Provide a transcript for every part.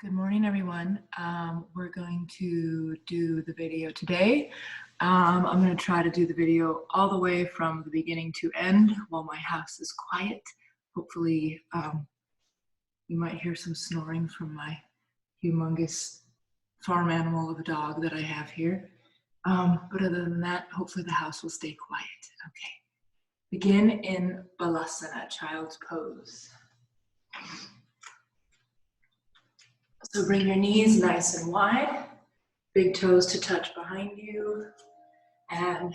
Good morning, everyone. We're going to do the video today. I'm going to try to do the video all the way from the beginning to end while my house is quiet. Hopefully, you might hear some snoring from my humongous farm animal of a dog that I have here. But other than that, hopefully the house will stay quiet. Okay. Begin in Balasana, child's pose. So bring your knees nice and wide, big toes to touch behind you, and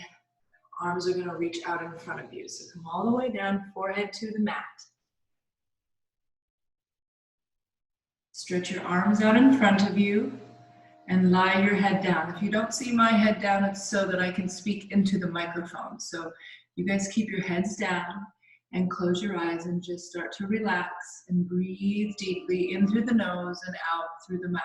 arms are going to reach out in front of you. So come all the way down, forehead to the mat. Stretch your arms out in front of you and lie your head down. If you don't see my head down, it's so that I can speak into the microphone. So you guys keep your heads down and close your eyes and just start to relax and breathe deeply in through the nose and out through the mouth.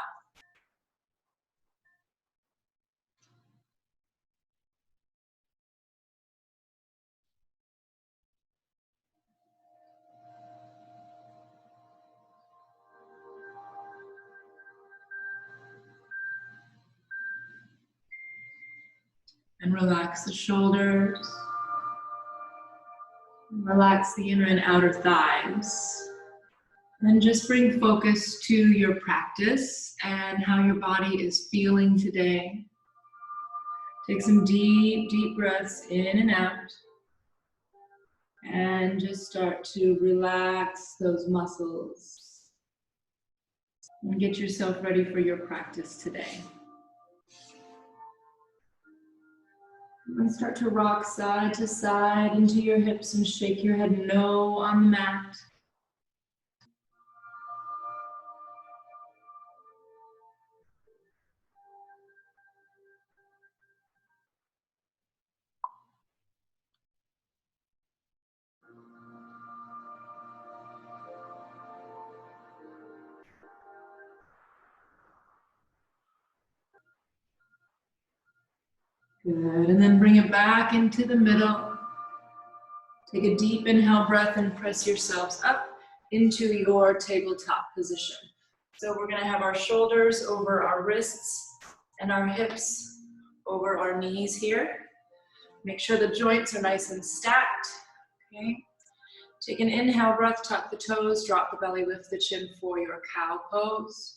And relax the shoulders. Relax the inner and outer thighs. And just bring focus to your practice and how your body is feeling today. Take some deep, deep breaths in and out. And just start to relax those muscles. And get yourself ready for your practice today. And start to rock side to side into your hips and shake your head no on the mat. Good, and then bring it back into the middle. Take a deep inhale breath and press yourselves up into your tabletop position. So we're going to have our shoulders over our wrists and our hips over our knees here. Make sure the joints are nice and stacked. Okay. Take an inhale breath, tuck the toes, drop the belly, lift the chin for your cow pose.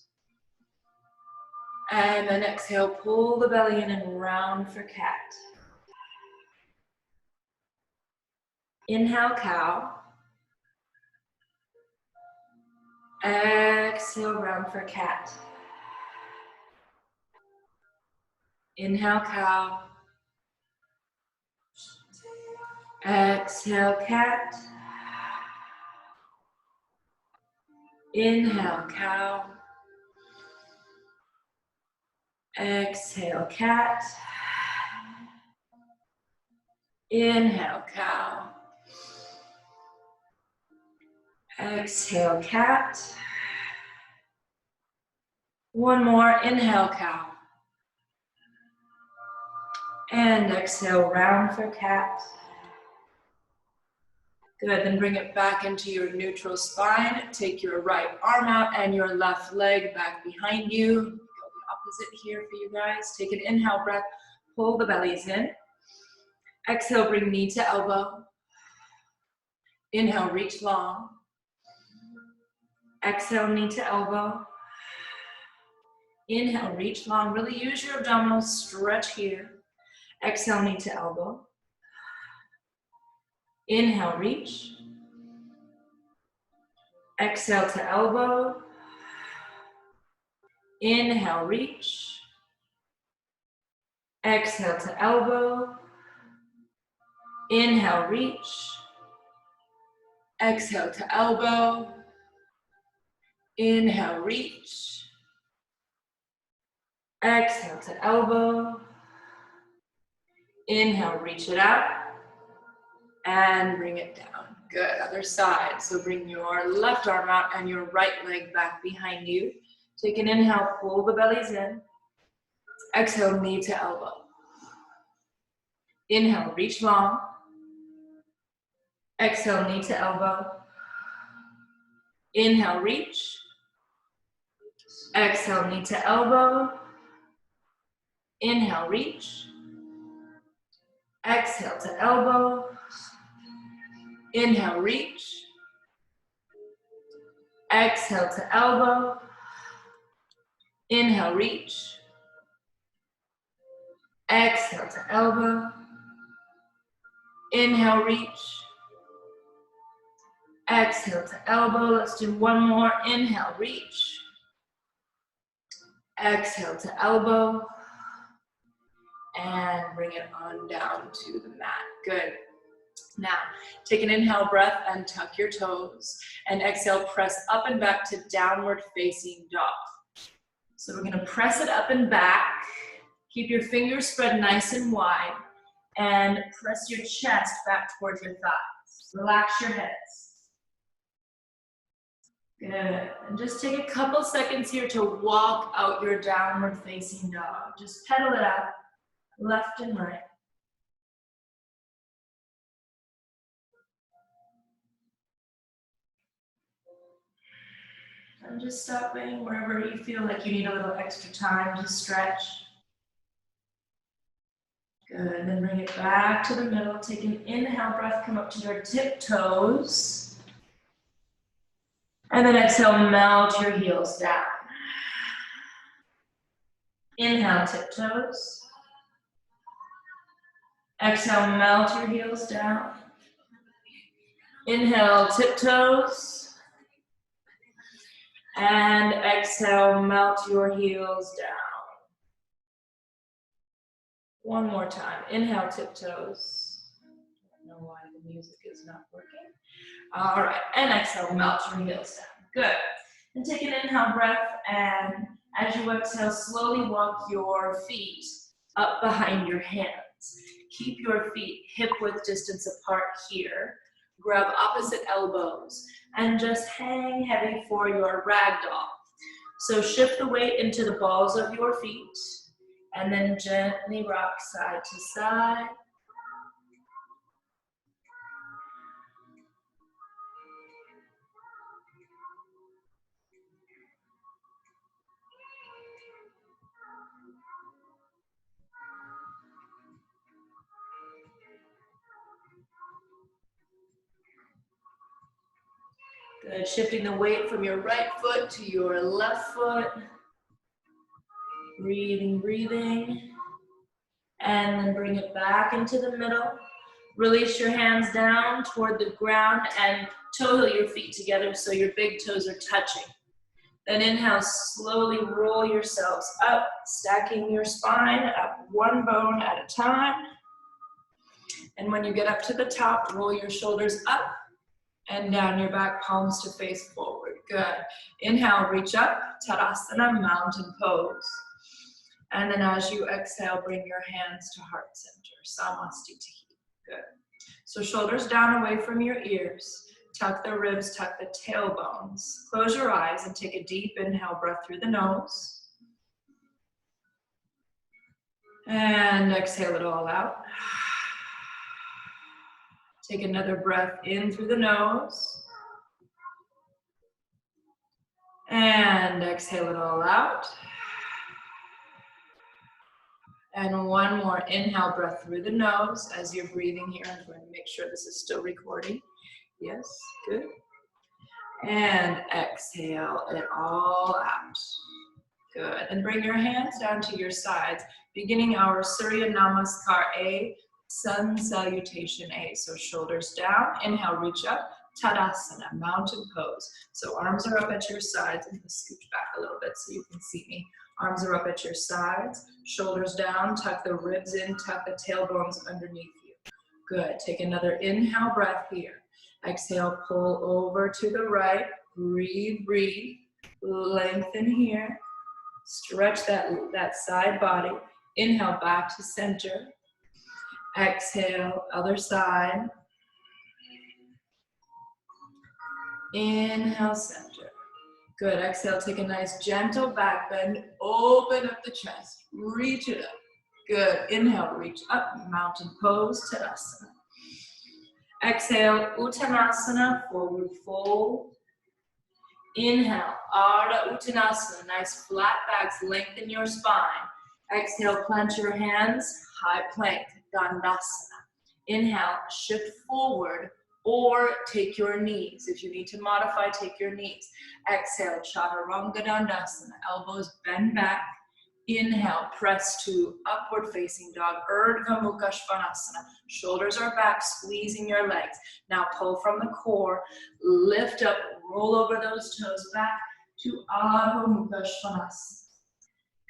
And then exhale, pull the belly in and round for cat. Inhale, cow. Exhale, round for cat. Inhale, cow. Exhale, cat. Inhale, cow. Exhale, cat. Inhale, cow. Exhale, cat. One more, inhale, cow. And exhale, round for cat. Good, then bring it back into your neutral spine. Take your right arm out and your left leg back behind you. Go the opposite here for you guys. Take an inhale breath, pull the bellies in. Exhale, bring knee to elbow. Inhale, reach long. Exhale, knee to elbow. Inhale, reach long. Really use your abdominals, stretch here. Exhale, knee to elbow. Inhale, reach. Exhale to elbow. Inhale, reach. Exhale to elbow. Inhale, reach. Exhale to elbow. Inhale, reach. Exhale to elbow. Inhale, reach it out. And bring it down. Good, other side. So bring your left arm out and your right leg back behind you. Take an inhale, pull the bellies in. Exhale, knee to elbow. Inhale, reach long. Exhale, knee to elbow. Inhale, reach. Exhale, knee to elbow. Inhale, reach. Exhale to elbow. Inhale, reach. Exhale to elbow. Inhale, reach. Exhale to elbow. Inhale, reach. Exhale to elbow. Let's do one more. Inhale, reach. Exhale to elbow. And bring it on down to the mat. Good. Now, take an inhale breath and tuck your toes. And exhale, press up and back to downward facing dog. So we're gonna press it up and back. Keep your fingers spread nice and wide. And press your chest back towards your thighs. Relax your hips. Good. And just take a couple seconds here to walk out your downward facing dog. Just pedal it out, left and right. And just stopping wherever you feel like you need a little extra time to stretch. Good, then bring it back to the middle. Take an inhale breath, come up to your tiptoes. And then exhale, melt your heels down. Inhale, tiptoes. Exhale, melt your heels down. Inhale, tiptoes. And exhale, melt your heels down. One more time. Inhale, tiptoes. I don't know why the music is not working. All right, and exhale, melt your heels down. Good. And take an inhale breath, and as you exhale, slowly walk your feet up behind your hands. Keep your feet hip-width distance apart here. Grab opposite elbows, and just hang heavy for your ragdoll. So shift the weight into the balls of your feet, and then gently rock side to side. Good, shifting the weight from your right foot to your left foot. Breathing, breathing. And then bring it back into the middle. Release your hands down toward the ground and toe your feet together so your big toes are touching. Then inhale, slowly roll yourselves up, stacking your spine up one bone at a time. And when you get up to the top, roll your shoulders up and down your back, palms to face forward. Good. Inhale, reach up, Tadasana, mountain pose. And then as you exhale, bring your hands to heart center, Samastiti. Good. So shoulders down away from your ears. Tuck the ribs, tuck the tailbones. Close your eyes and take a deep inhale, breath through the nose. And exhale it all out. Take another breath in through the nose. And exhale it all out. And one more inhale, breath through the nose as you're breathing here. I'm going to make sure this is still recording. Yes, good. And exhale it all out. Good. And bring your hands down to your sides, beginning our Surya Namaskar A, Sun Salutation A. So shoulders down, inhale, reach up, Tadasana, mountain pose. So arms are up at your sides. I'm going to scooch back a little bit so you can see me. Arms are up at your sides, shoulders down, tuck the ribs in, tuck the tailbones underneath you. Good. Take another inhale breath here. Exhale, pull over to the right. Breathe, breathe. Lengthen here. Stretch that side body. Inhale, back to center. Exhale, other side. Inhale, center. Good. Exhale, take a nice gentle back bend. Open up the chest. Reach it up. Good. Inhale, reach up. Mountain pose, Tadasana. Exhale, Uttanasana, forward fold. Inhale, Ardha Uttanasana, nice flat backs, lengthen your spine. Exhale, plant your hands, high plank, Dandasana. Inhale, shift forward or take your knees. If you need to modify, take your knees. Exhale, Chaturanga Dandasana, elbows bend back. Inhale, press to upward facing dog, Urdhva Mukha Svanasana. Shoulders are back, squeezing your legs. Now pull from the core, lift up, roll over those toes back to Adho Mukha Svanasana.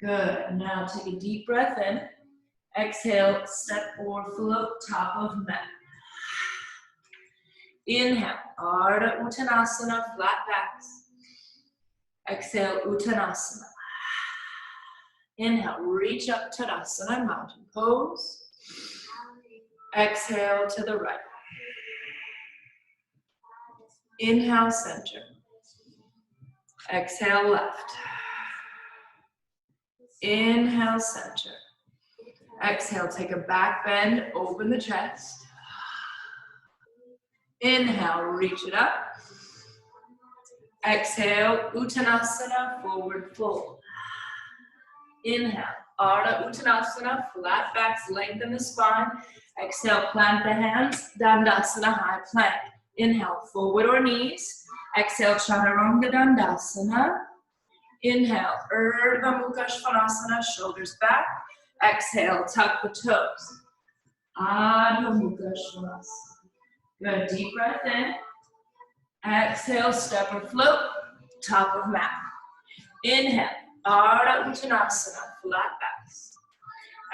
Good, now take a deep breath in. Exhale, step or float, top of mat. Inhale, Ardha Uttanasana, flat backs. Exhale, Uttanasana. Inhale, reach up, Tadasana, mountain pose. Exhale to the right. Inhale, center. Exhale, left. Inhale, center. Exhale, take a back bend, open the chest. Inhale, reach it up. Exhale, Uttanasana, forward fold. Inhale, Ardha Uttanasana, flat backs, lengthen the spine. Exhale, plant the hands, Dandasana, high plank. Inhale, forward or knees. Exhale, Chaturanga Dandasana. Inhale, Urdhva Mukha Svanasana, shoulders back. Exhale, tuck the toes. Adho Mukha Svanasana. Good, deep breath in. Exhale, step or float, top of mat. Inhale, Ardha Uttanasana, flat backs.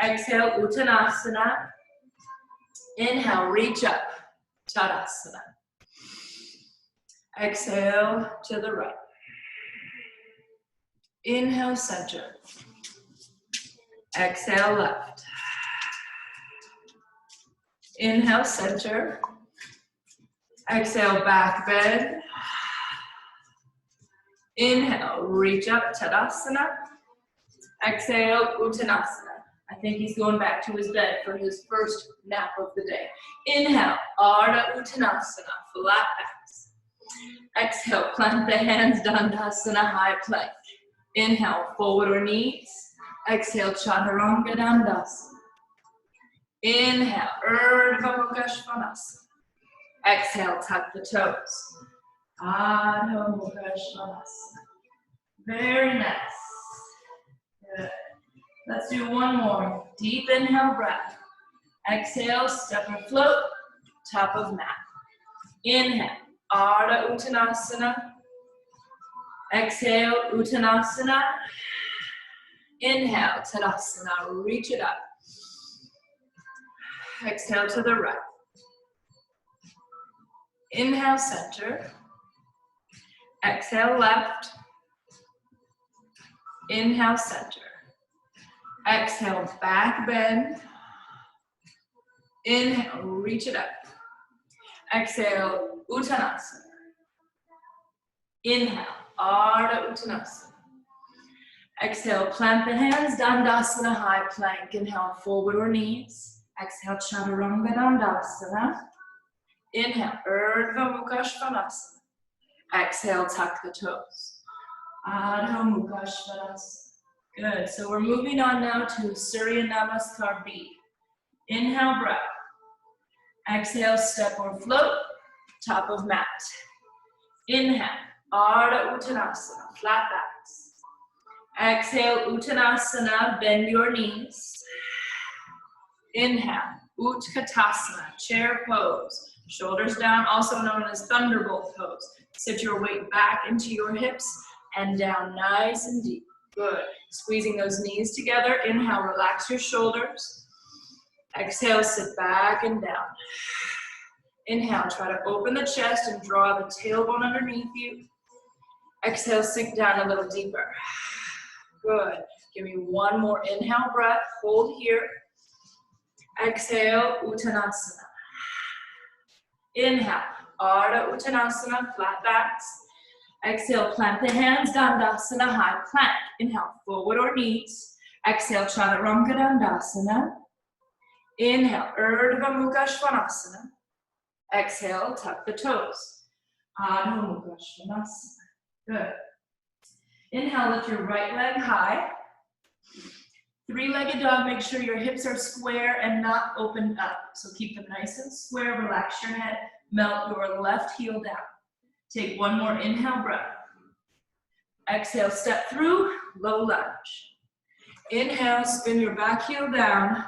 Exhale, Uttanasana. Inhale, reach up, Tadasana. Exhale to the right. Inhale, center. Exhale, left. Inhale, center. Exhale, back bend. Inhale, reach up, Tadasana. Exhale, Uttanasana. I think he's going back to his bed for his first nap of the day. Inhale, Ardha Uttanasana, flat backs. Exhale, plant the hands, Dandasana, high plank. Inhale, forward or knees. Exhale, Chaturanga Dandasana. Inhale, Urdhva Mukha Svanasana. Exhale, tuck the toes. Adho Mukha Svanasana. Very nice. Good. Let's do one more. Deep inhale, breath. Exhale, step or float, top of mat. Inhale, Ardha Uttanasana. Exhale, Uttanasana. Inhale, Tadasana, reach it up. Exhale to the right. Inhale, center. Exhale, left. Inhale, center. Exhale, back bend. Inhale, reach it up. Exhale, Uttanasana. Inhale, Ardha Uttanasana. Exhale, plant the hands, Dandasana, high plank. Inhale, forward or knees. Exhale, Chaturanga Dandasana. Inhale, Urdhva Mukha Svanasana. Exhale, tuck the toes. Adho Mukha Svanasana. Good, so we're moving on now to Surya Namaskar B. Inhale, breath. Exhale, step or float, top of mat. Inhale, Ardha Uttanasana, flat backs. Exhale, Uttanasana, bend your knees. Inhale, Utkatasana, chair pose. Shoulders down, also known as thunderbolt pose. Sit your weight back into your hips and down nice and deep. Good. Squeezing those knees together. Inhale, relax your shoulders. Exhale, sit back and down. Inhale, try to open the chest and draw the tailbone underneath you. Exhale, sink down a little deeper. Good. Give me one more inhale breath. Hold here. Exhale, Uttanasana. Inhale, Ardha Uttanasana, flat backs. Exhale, plant the hands, Dandasana, high plank. Inhale, forward or knees. Exhale, Chaturanga Dandasana. Inhale, Urdhva Mukha Svanasana. Exhale, tuck the toes. Adho Mukha Svanasana. Good. Inhale, lift your right leg high. Three-legged dog, make sure your hips are square and not opened up. So keep them nice and square, relax your head, melt your left heel down. Take one more inhale breath. Exhale, step through, low lunge. Inhale, spin your back heel down,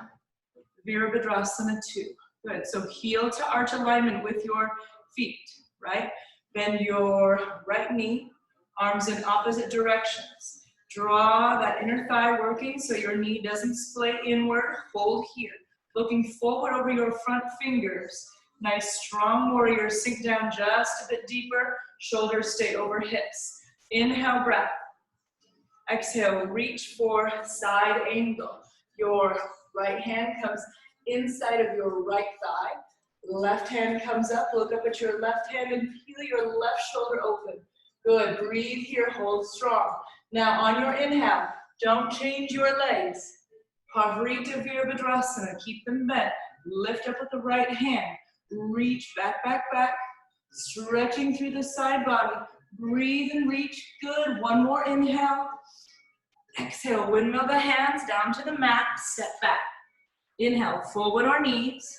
Virabhadrasana 2. Good, so heel to arch alignment with your feet, right? Bend your right knee, arms in opposite directions. Draw that inner thigh working so your knee doesn't splay inward. Hold here. Looking forward over your front fingers. Nice strong warrior. Sink down just a bit deeper. Shoulders stay over hips. Inhale, breath. Exhale, reach for side angle. Your right hand comes inside of your right thigh. Left hand comes up. Look up at your left hand and peel your left shoulder open. Good. Breathe here. Hold strong. Now on your inhale, don't change your legs. Pavarita Virabhadrasana, keep them bent. Lift up with the right hand. Reach back, back, back. Stretching through the side body. Breathe and reach. Good. One more inhale. Exhale, windmill the hands down to the mat. Step back. Inhale, forward or knees.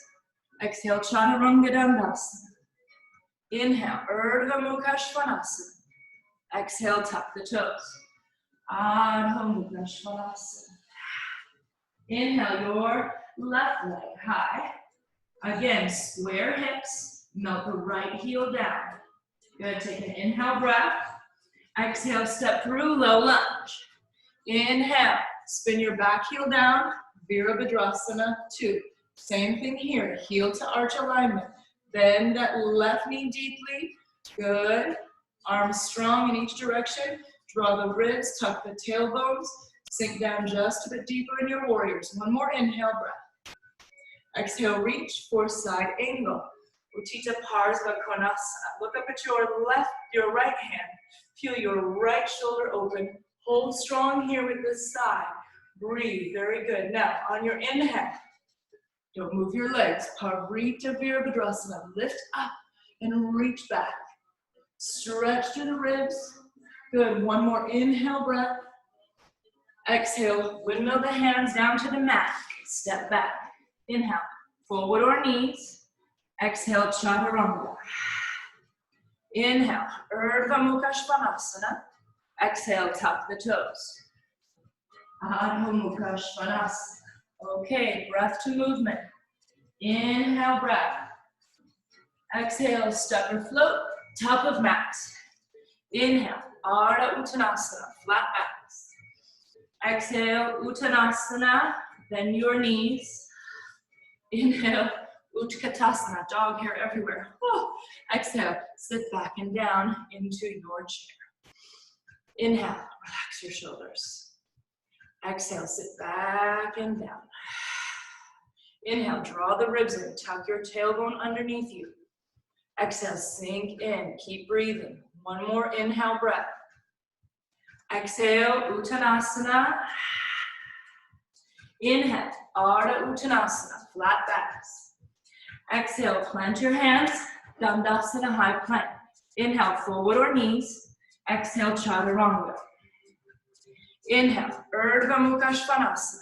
Exhale, Chaturanga Dandasana. Inhale, Urdhva Mukha Svanasana. Exhale, tuck the toes. Adho Mukha Svanasana. Inhale, your left leg high. Again, square hips, melt the right heel down. Good, take an inhale breath. Exhale, step through, low lunge. Inhale, spin your back heel down, Virabhadrasana 2. Same thing here, heel to arch alignment. Bend that left knee deeply. Good. Arms strong in each direction. Draw the ribs, tuck the tailbones. Sink down just a bit deeper in your warriors. One more inhale breath. Exhale, reach for side angle. Utthita Parsva Konasana. Look up at your right hand. Feel your right shoulder open. Hold strong here with this side. Breathe, very good. Now, on your inhale, don't move your legs. Pavarita Virabhadrasana. Lift up and reach back. Stretch through the ribs. Good, one more inhale breath. Exhale, windmill the hands down to the mat. Step back. Inhale, forward or knees. Exhale, Chaturanga. Inhale, Urdhva Mukha Svanasana. Exhale, tuck the toes. Adho Mukha Svanasana. Okay, breath to movement. Inhale, breath. Exhale, step or float, top of mat. Inhale, Ardha Uttanasana, flat backs. Exhale, Uttanasana, bend your knees. Inhale, Utkatasana, dog hair everywhere. Oh. Exhale, sit back and down into your chair. Inhale, relax your shoulders. Exhale, sit back and down. Inhale, draw the ribs in, tuck your tailbone underneath you. Exhale, sink in, keep breathing. One more inhale breath. Exhale, Uttanasana. Inhale, Ardha Uttanasana, flat backs. Exhale, plant your hands, Dandasana, high plank. Inhale, forward or knees. Exhale, Chaturanga. Inhale, Urdhva Mukha Svanasana.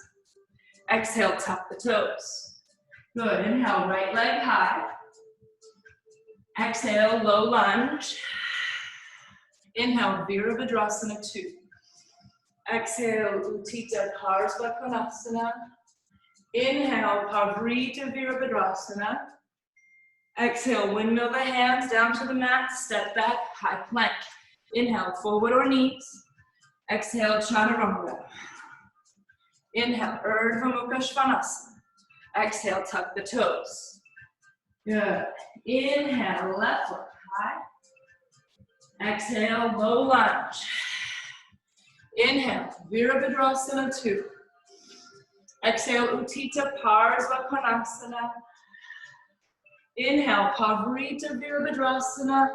Exhale, tuck the toes. Good, inhale, right leg high. Exhale, low lunge. Inhale, Virabhadrasana 2. Exhale, Utthita Parsva Konasana. Inhale, Pavarita Virabhadrasana. Exhale, windmill the hands down to the mat, step back, high plank. Inhale, forward or knees. Exhale, Chaturanga. Inhale, Urdhva Mukha Svanasana. Exhale, tuck the toes. Good. Inhale, left foot high. Exhale, low lunge. Inhale, Virabhadrasana 2. Exhale, Utthita Parsva Konasana. Inhale, Pavarita Virabhadrasana.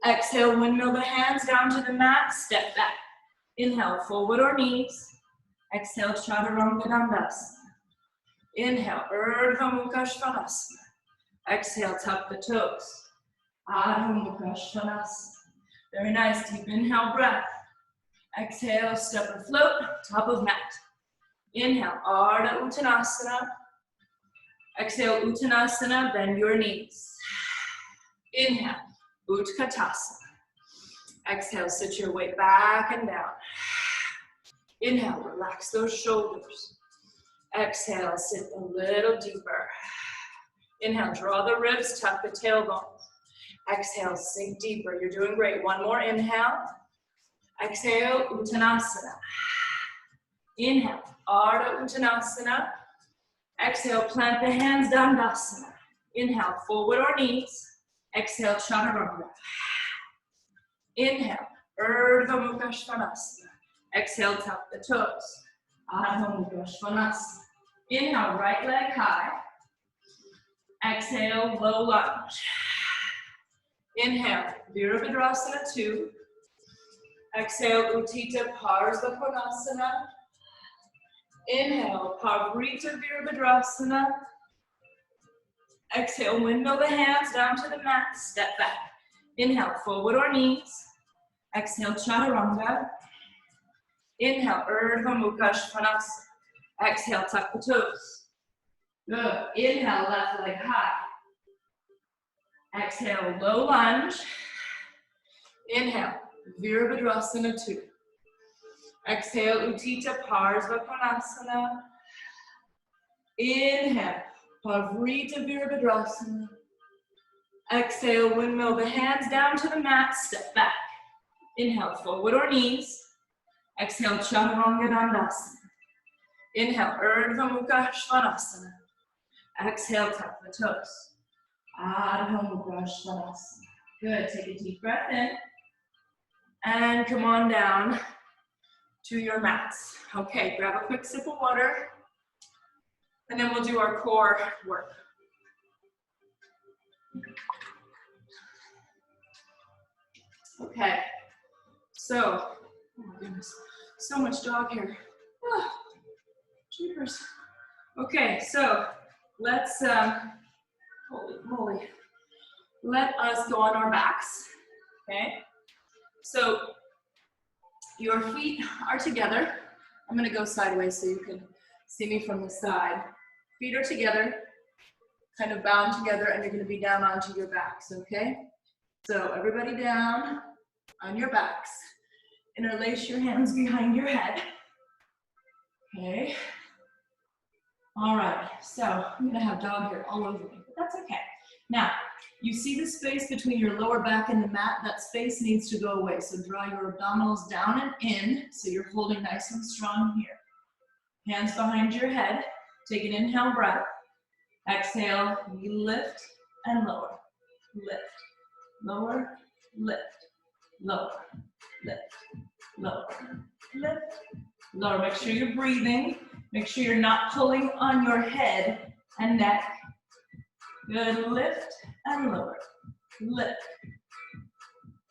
Exhale, windmill the hands down to the mat, step back. Inhale, forward or knees. Exhale, Chaturanga Dandasana. Inhale, Urdhva Mukha Svanasana. Exhale, tuck the toes. Adho Mukha Svanasana. Very nice, deep inhale, breath. Exhale, step or float, top of mat. Inhale, Ardha Uttanasana. Exhale, Uttanasana, bend your knees. Inhale, Utkatasana. Exhale, sit your weight back and down. Inhale, relax those shoulders. Exhale, sit a little deeper. Inhale, draw the ribs, tuck the tailbone. Exhale, sink deeper. You're doing great. One more inhale. Exhale, Uttanasana. Inhale, Ardha Uttanasana. Exhale, plant the hands, Dandasana. Inhale, forward or knees. Exhale, Chaturanga. Inhale, Urdhva Mukha Svanasana. Exhale, tuck the toes. Adho Mukha Svanasana. Inhale, right leg high. Exhale, low lunge. Inhale, Virabhadrasana 2. Exhale, Utthita Parsva Konasana. Inhale, Pavrita Virabhadrasana. Exhale, windmill the hands down to the mat, step back. Inhale, forward or knees. Exhale, Chaturanga. Inhale, Urdhva Mukha Svanasana. Exhale, tuck the toes. Good. Inhale, left leg high. Exhale, low lunge. Inhale, Virabhadrasana 2. Exhale, Utthita Parsva Konasana. Inhale, Pavrita Virabhadrasana. Exhale, windmill the hands down to the mat, step back. Inhale, forward or knees. Exhale, Chaturanga Dandasana. Inhale, Urdhva Mukha Svanasana. Exhale, tuck the toes. Adho Mukha Svanasana. Good, take a deep breath in. And come on down to your mats. Okay, grab a quick sip of water. And then we'll do our core work. Okay, so, oh my goodness, so much dog hair. Oh, jeepers. Okay, so let's, holy moly, let us go on our backs, okay? So your feet are together. I'm gonna go sideways so you can see me from the side. Feet are together, kind of bound together, and you're gonna be down onto your backs, okay? So everybody down on your backs. Interlace your hands behind your head. Okay. All right, so I'm gonna have dog hair all over me, but that's okay. Now, you see the space between your lower back and the mat? That space needs to go away. So draw your abdominals down and in, so you're holding nice and strong here. Hands behind your head. Take an inhale breath. Exhale, we lift and lower. Lift, lower, lift, lower, lift, lower, lift, lower. Make sure you're breathing. Make sure you're not pulling on your head and neck. Good, lift and lower. Lift,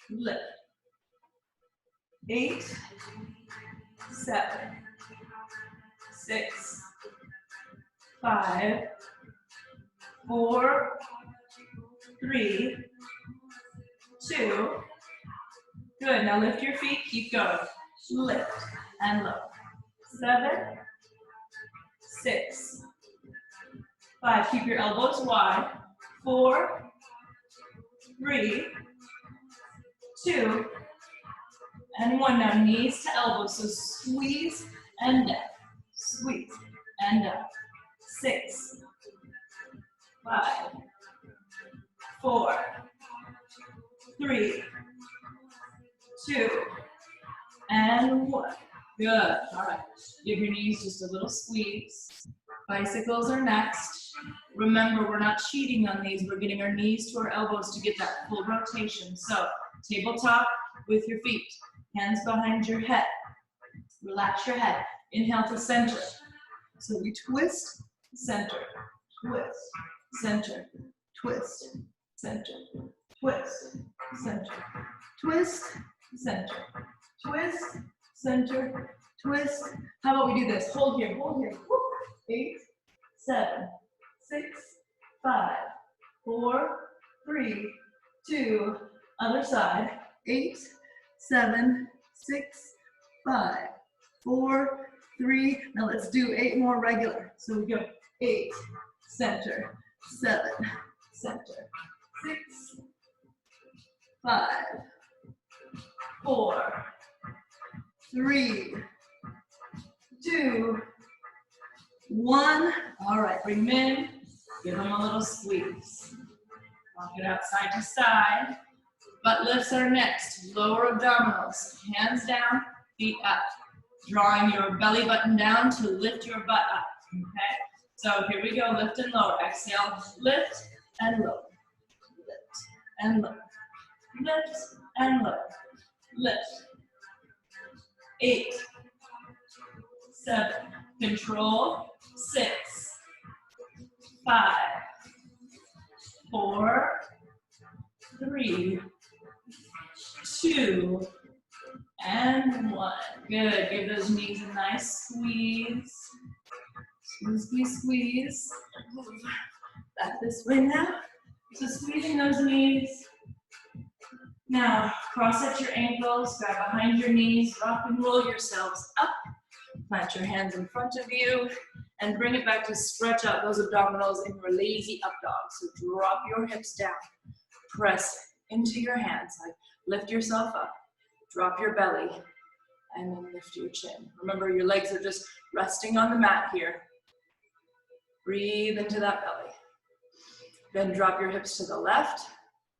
lift. 8, 7, 6, 5, 4, 3, 2. Good, now lift your feet, keep going. Lift and lower. 7, 6, 5, keep your elbows wide. 4, 3, 2, and 1. Now knees to elbows, so squeeze and down. Squeeze and down. 6, 5, 4, 3, 2, and 1. Good. All right. Give your knees just a little squeeze. Bicycles are next. Remember, we're not cheating on these. We're getting our knees to our elbows to get that full rotation. So, tabletop with your feet. Hands behind your head. Relax your head. Inhale to center. So we twist, center, twist, center, twist, center, twist, center, twist, center, twist, center, twist. How about we do this? Hold here, hold here. 8, 7, 6, 5, 4, 3, 2, other side. 8, 7, 6, 5, 4, 3. Now let's do 8 more regular. So we go 8, center, 7, center, 6, 5, 4, 3, 2, 1. All right, bring them in. Give them a little squeeze. Walk it out side to side. Butt lifts are next. Lower abdominals. Hands down, feet up. Drawing your belly button down to lift your butt up. Okay? So here we go. Lift and lower. Exhale. Lift and lower. Lift and lower. Lift and lower. Lift. 8, 7. Control. 6, 5, 4, 3, 2, and 1. Good. Give those knees a nice squeeze. Squeeze, squeeze, squeeze. Move back this way now. So squeezing those knees. Now, cross at your ankles, grab behind your knees, rock and roll yourselves up. Plant your hands in front of you and bring it back to stretch out those abdominals in your lazy up dog. So drop your hips down, press into your hands, like lift yourself up, drop your belly, and then lift your chin. Remember, your legs are just resting on the mat here. Breathe into that belly. Then drop your hips to the left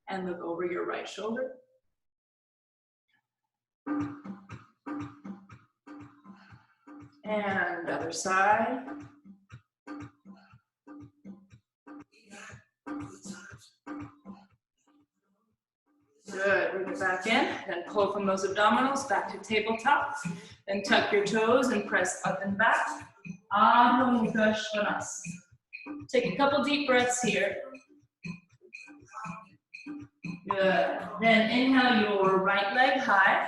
and look over your right shoulder. And other side. Good, bring it back in, then pull from those abdominals back to tabletop. Then tuck your toes and press up and back. Adho Mukha Svanasana. Take a couple deep breaths here. Good, then inhale your right leg high.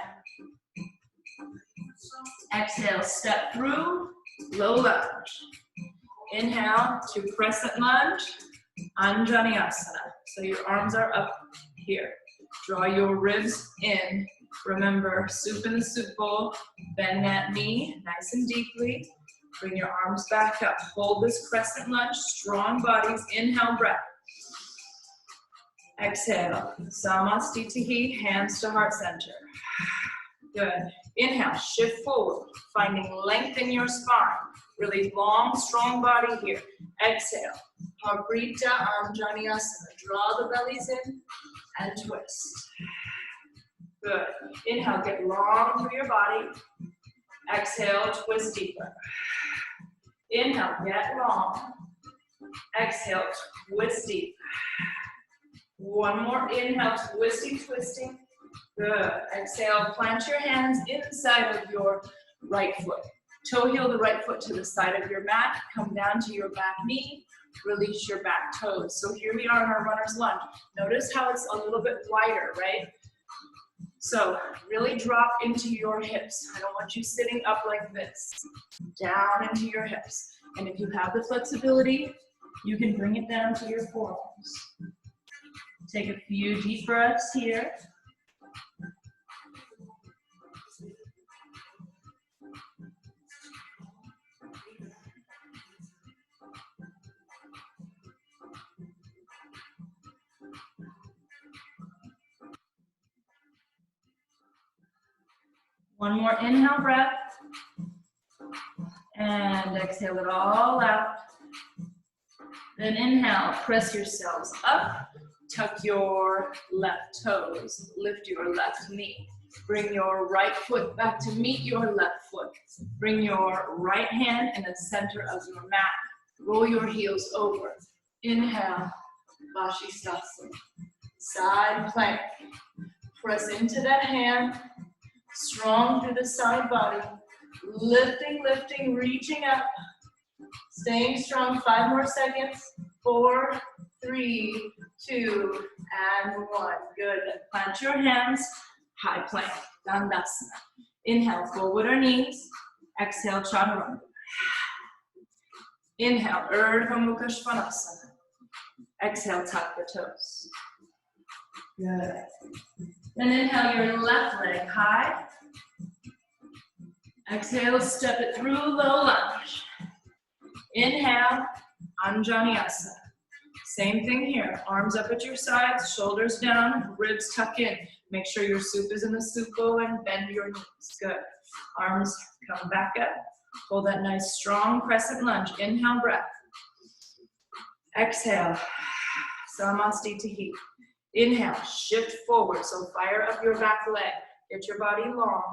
Exhale, step through, low lunge. Inhale to crescent lunge, Anjaneyasana. So your arms are up here. Draw your ribs in. Remember, soup in the soup bowl. Bend that knee nice and deeply. Bring your arms back up. Hold this crescent lunge, strong bodies. Inhale, breath. Exhale, Samastitihi, hands to heart center. Good. Inhale, shift forward, finding length in your spine. Really long, strong body here. Exhale, Parvrita Anjaneyasana. Draw the bellies in and twist. Good. Inhale, get long through your body. Exhale, twist deeper. Inhale, get long. Exhale, twist deep. One more inhale, twisting, twisting. Good. Exhale, plant your hands inside of your right foot. Toe heel the right foot to the side of your mat. Come down to your back knee. Release your back toes. So here we are in our runner's lunge. Notice how it's a little bit wider, right? So really drop into your hips. I don't want you sitting up like this. Down into your hips. And if you have the flexibility, you can bring it down to your forearms. Take a few deep breaths here. One more inhale breath. And exhale it all out. Then inhale, press yourselves up. Tuck your left toes. Lift your left knee. Bring your right foot back to meet your left foot. Bring your right hand in the center of your mat. Roll your heels over. Inhale, Vashisthasana. Side plank. Press into that hand. Strong through the side body. Lifting, lifting, reaching up. Staying strong. 5 more seconds. 4, 3, 2, and 1. Good. Then plant your hands. High plank. Dandasana. Inhale, forward our knees. Exhale, chaturanga. Inhale, Urdhva Mukha Svanasana. Exhale, tuck the toes. Good. Then inhale your left leg high. Exhale, step it through, low lunge. Inhale, Anjaneyasana. Same thing here, arms up at your sides, shoulders down, ribs tuck in. Make sure your soup is in the soup bowl and bend your knees. Good. Arms come back up. Hold that nice strong crescent lunge. Inhale, breath. Exhale, Samasthiti. Inhale, shift forward, so fire up your back leg. Get your body long.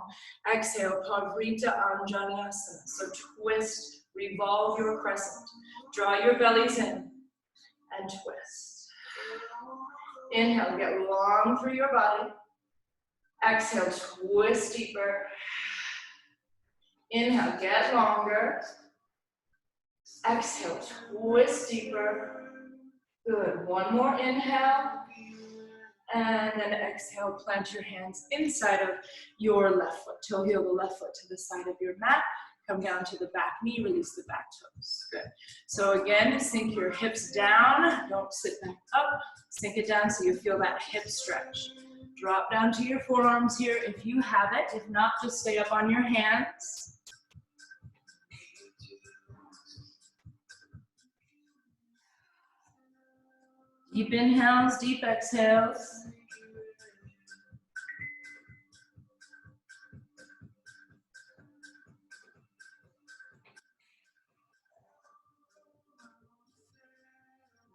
Exhale, Pavrita Anjaneyasana. So twist, revolve your crescent. Draw your bellies in and twist. Inhale, get long through your body. Exhale, twist deeper. Inhale, get longer. Exhale, twist deeper. Good, one more inhale. And then exhale, plant your hands inside of your left foot. Toe heel the left foot to the side of your mat. Come down to the back knee, release the back toes. Good. So again, sink your hips down. Don't sit back up. Sink it down so you feel that hip stretch. Drop down to your forearms here if you have it. If not, just stay up on your hands. Deep inhales, deep exhales.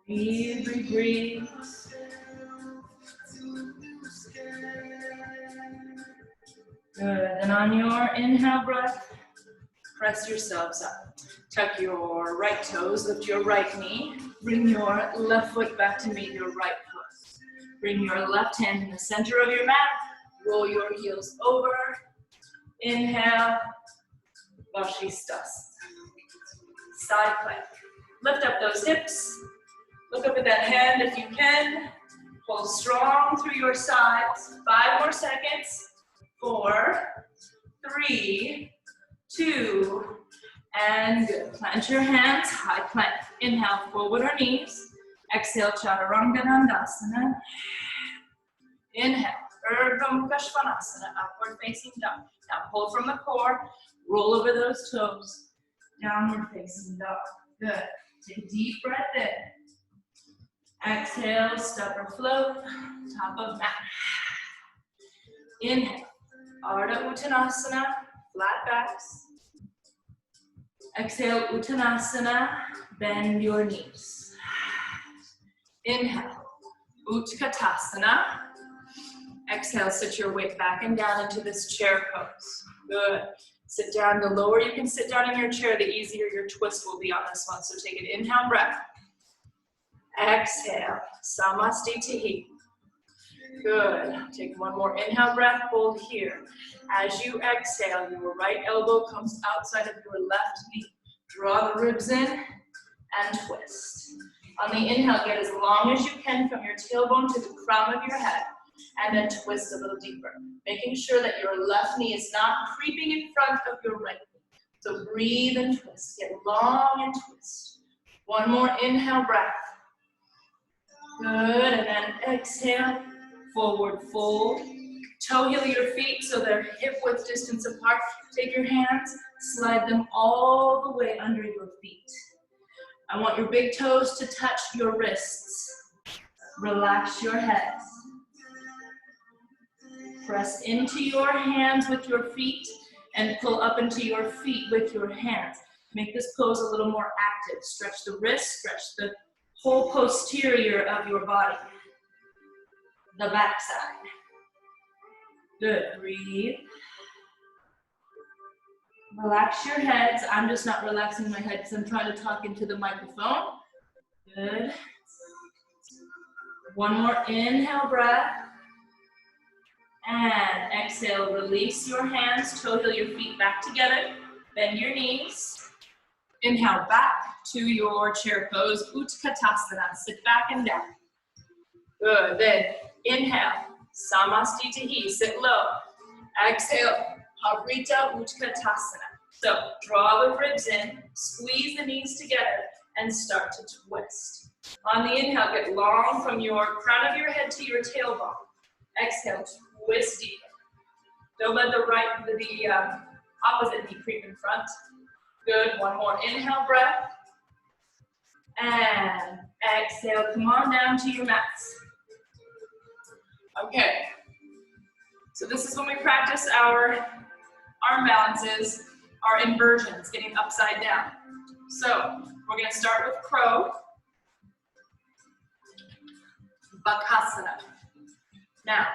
Breathe, breathe, breathe. Good, and on your inhale breath, press yourselves up. Tuck your right toes, lift your right knee. Bring your left foot back to meet your right foot. Bring your left hand in the center of your mat. Roll your heels over. Inhale, Vashisthasana. Side plank. Lift up those hips. Look up at that hand if you can. Hold strong through your sides. 5 more seconds. 4, 3, 2, and good. Plant your hands, high plank. Inhale, forward our knees. Exhale, Chaturanga Dandasana. Inhale, Urdhva Mukha Svanasana, upward facing dog. Now pull from the core, roll over those toes. Downward facing dog. Good. Take a deep breath in. Exhale, step or float, top of mat. Inhale, Ardha Uttanasana, flat backs. Exhale, Uttanasana, bend your knees. Inhale, Utkatasana. Exhale, sit your weight back and down into this chair pose. Good. Sit down. The lower you can sit down in your chair, the easier your twist will be on this one. So take an inhale breath. Exhale, Samasthiti. Good. Take one more inhale breath, hold here. As you exhale, your right elbow comes outside of your left knee. Draw the ribs in and twist. On the inhale, get as long as you can from your tailbone to the crown of your head, and then twist a little deeper. Making sure that your left knee is not creeping in front of your right knee. So breathe and twist. Get long and twist. One more inhale breath. Good, and then exhale, forward fold. Toe heel your feet so they're hip width distance apart. Take your hands, slide them all the way under your feet. I want your big toes to touch your wrists. Relax your heads. Press into your hands with your feet and pull up into your feet with your hands. Make this pose a little more active. Stretch the wrists, stretch the whole posterior of your body. The back side. Good, breathe. Relax your heads. I'm just not relaxing my head because I'm trying to talk into the microphone. Good. One more inhale breath. And exhale, release your hands, toe heel your feet back together. Bend your knees. Inhale back to your chair pose, Utkatasana. Sit back and down. Good, then inhale, Samasthiti, sit low. Exhale, Pavrita Utkatasana. So draw the ribs in, squeeze the knees together, and start to twist. On the inhale, get long from your crown of your head to your tailbone. Exhale, twist deep. Don't let the opposite knee creep in front. Good, one more inhale breath. And exhale, come on down to your mats. Okay, so this is when we practice our arm balances, our inversions, getting upside down. So we're gonna start with crow, Bakasana. Now,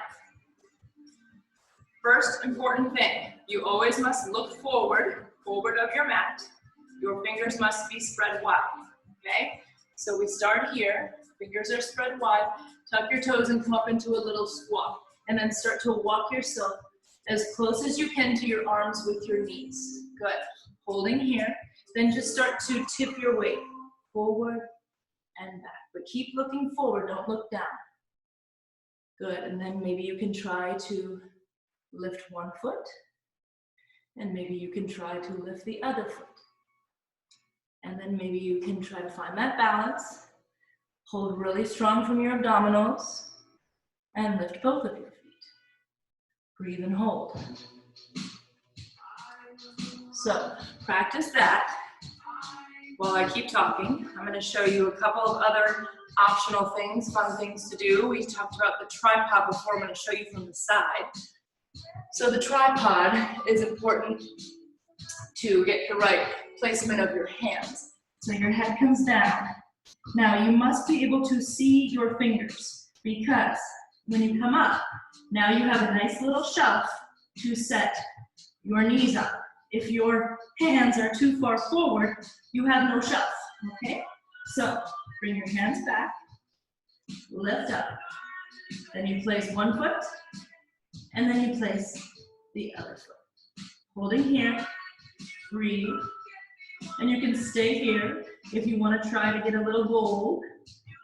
first important thing, you always must look forward of your mat. Your fingers must be spread wide, okay? So we start here, fingers are spread wide, tuck your toes and come up into a little squat. And then start to walk yourself as close as you can to your arms with your knees. Good, holding here. Then just start to tip your weight forward and back. But keep looking forward, don't look down. Good, and then maybe you can try to lift one foot. And maybe you can try to lift the other foot. And then maybe you can try to find that balance. Hold really strong from your abdominals. And lift both of your feet. Breathe and hold. So practice that. While I keep talking, I'm going to show you a couple of other optional things, fun things to do. We talked about the tripod before. I'm going to show you from the side. So the tripod is important to get the right placement of your hands. So your head comes down. Now you must be able to see your fingers because when you come up, now you have a nice little shelf to set your knees up. If your hands are too far forward, you have no shelf, okay? So bring your hands back, lift up. Then you place one foot, and then you place the other foot. Holding here, breathe, and you can stay here. If you want to try to get a little bold,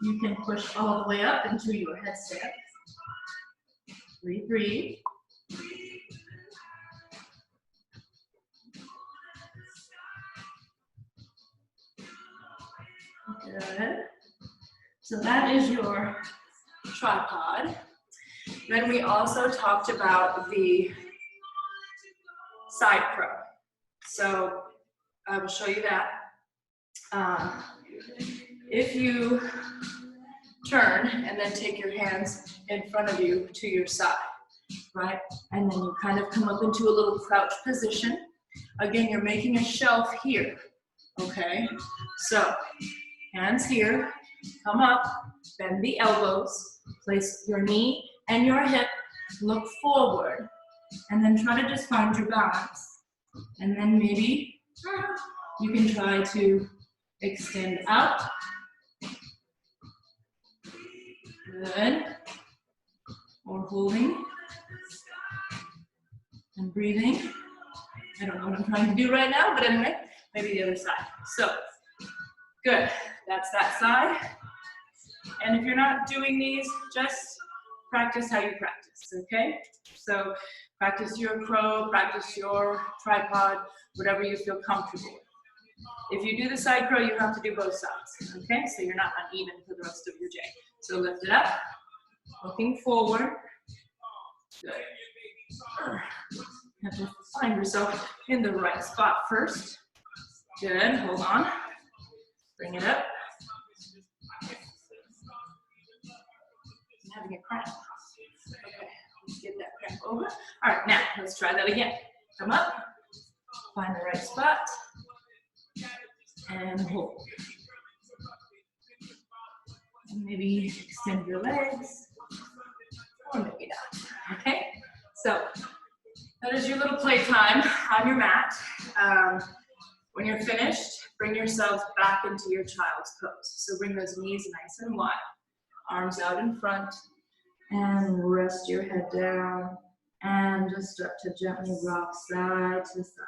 you can push all the way up into your headstand. Breathe, breathe. Good. So that is your tripod. Then we also talked about the side crow. So I will show you that. If you turn and then take your hands in front of you to your side, right? And then you kind of come up into a little crouch position. Again, you're making a shelf here, okay? So hands here, come up, bend the elbows, place your knee and your hip, look forward, and then try to just find your balance. And then maybe you can try to extend out. Good. Or holding and breathing. I don't know what I'm trying to do right now, but anyway, maybe the other side. So, good. That's that side. And if you're not doing these, just practice how you practice, okay? So, practice your crow, practice your tripod, whatever you feel comfortable with. If you do the side crow, you have to do both sides, okay? So you're not uneven for the rest of your day. So lift it up, looking forward. Good. You have to find yourself in the right spot first. Good, hold on. Bring it up. I'm having a cramp. Okay, let's get that cramp over. All right, now let's try that again. Come up, find the right spot, and hold. And maybe extend your legs, or maybe not, okay? So that is your little playtime on your mat. When you're finished, bring yourselves back into your child's pose. So bring those knees nice and wide, arms out in front, and rest your head down, and just start to gently rock side to side.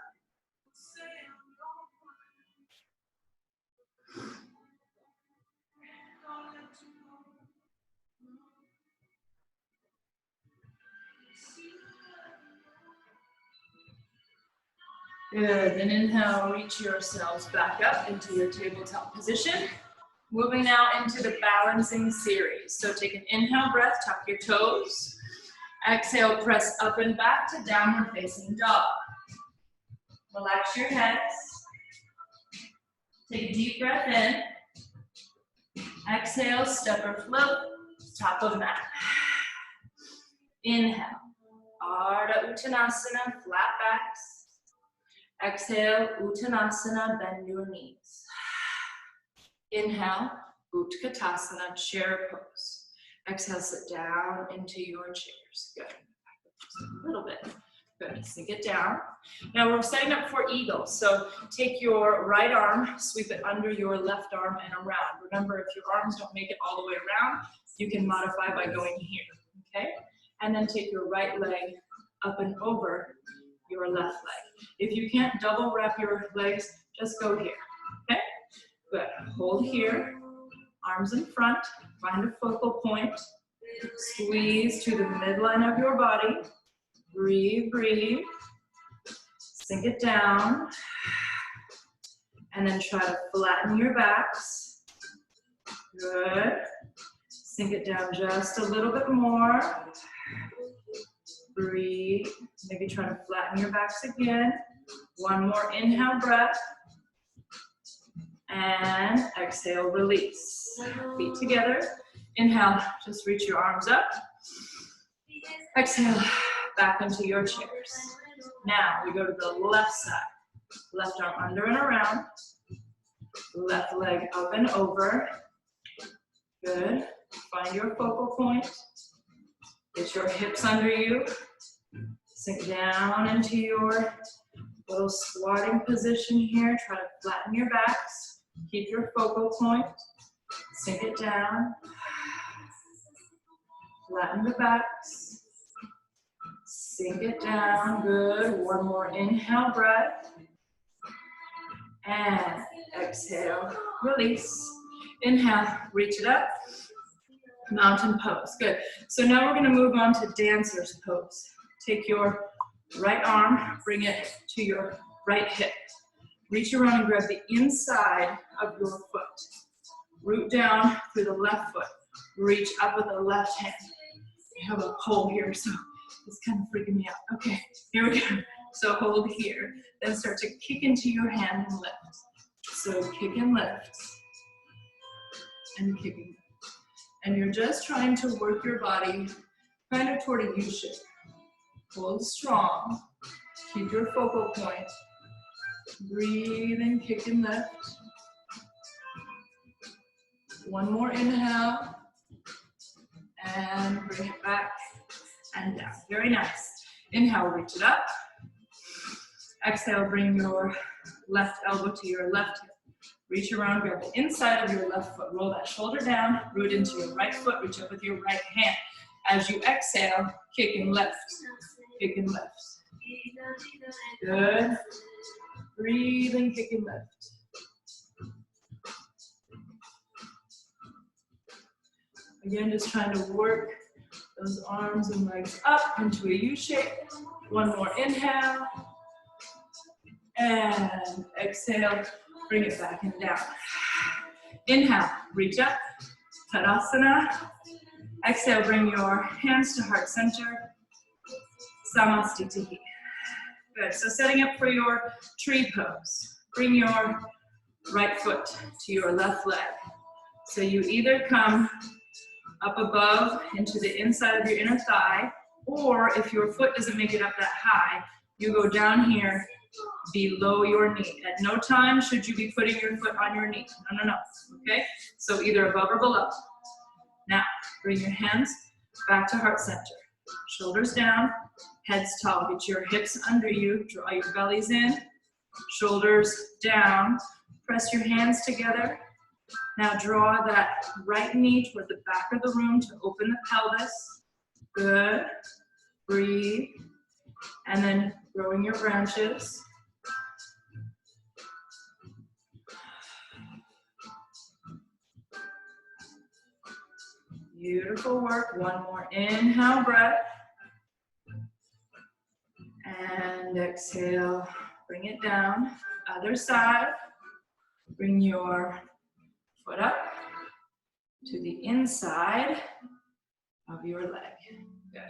Good, then inhale, reach yourselves back up into your tabletop position. Moving now into the balancing series. So take an inhale breath, tuck your toes. Exhale, press up and back to downward facing dog. Relax your heads. Take a deep breath in. Exhale, step or float, top of mat. Inhale, Ardha Uttanasana, flat backs. Exhale, Uttanasana, bend your knees. Inhale, Utkatasana, chair pose. Exhale, sit down into your chairs. Good. A little bit. Good. Sink it down. Now we're setting up for eagle. So take your right arm, sweep it under your left arm and around. Remember, if your arms don't make it all the way around, you can modify by going here. Okay? And then take your right leg up and over your left leg. If you can't double wrap your legs, just go here. Okay? Good. Hold here. Arms in front. Find a focal point. Squeeze to the midline of your body. Breathe, breathe. Sink it down. And then try to flatten your backs. Good. Sink it down just a little bit more. Breathe. Maybe try to flatten your backs again. One more inhale breath. And exhale, release. Feet together. Inhale, just reach your arms up. Exhale, back into your chairs. Now we go to the left side. Left arm under and around. Left leg up and over. Good. Find your focal point. Get your hips under you. Sink down into your little squatting position here. Try to flatten your backs. Keep your focal point. Sink it down. Flatten the backs. Sink it down. Good. One more inhale breath. And exhale. Release. Inhale. Reach it up. Mountain pose. Good. So now we're going to move on to dancer's pose. Take your right arm, bring it to your right hip. Reach around and grab the inside of your foot. Root down through the left foot. Reach up with the left hand. I have a pole here, so it's kind of freaking me out. Okay, here we go. So hold here. Then start to kick into your hand and lift. So kick and lift. And kick and lift. And you're just trying to work your body kind of toward a U shape. Hold strong. Keep your focal point. Breathe and kick and lift. One more inhale. And bring it back and down. Very nice. Inhale, reach it up. Exhale, bring your left elbow to your left hip. Reach around, grab the inside of your left foot. Roll that shoulder down, root into your right foot, reach up with your right hand. As you exhale, kick and lift. Kick and lift. Good. Breathe and kick and lift. Again, just trying to work those arms and legs up into a U shape. One more inhale. And exhale, bring it back and down. Inhale, reach up, Tadasana. Exhale, bring your hands to heart center. Samastitihi. Good, so setting up for your tree pose. Bring your right foot to your left leg. So you either come up above into the inside of your inner thigh, or if your foot doesn't make it up that high, you go down here below your knee. At no time should you be putting your foot on your knee. No, no, no. Okay? So either above or below. Now, bring your hands back to heart center. Shoulders down, heads tall. Get your hips under you. Draw your bellies in. Shoulders down. Press your hands together. Now draw that right knee toward the back of the room to open the pelvis. Good. Breathe. And then growing your branches. Beautiful work. One more inhale breath. And exhale. Bring it down. Other side. Bring your foot up to the inside of your leg. Good.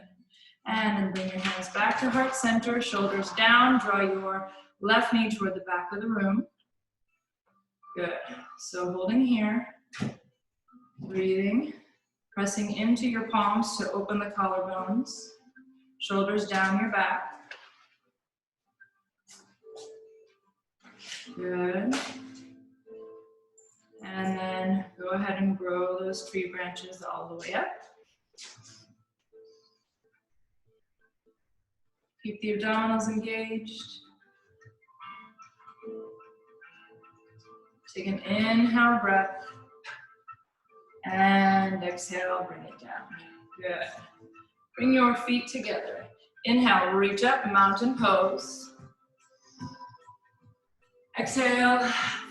And then bring your hands back to heart center, shoulders down, draw your left knee toward the back of the room. Good. So holding here, breathing, pressing into your palms to open the collarbones, shoulders down your back. Good. And then go ahead and grow those tree branches all the way up. Keep the abdominals engaged. Take an inhale breath. And exhale, bring it down. Good. Bring your feet together. Inhale, reach up, mountain pose. Exhale,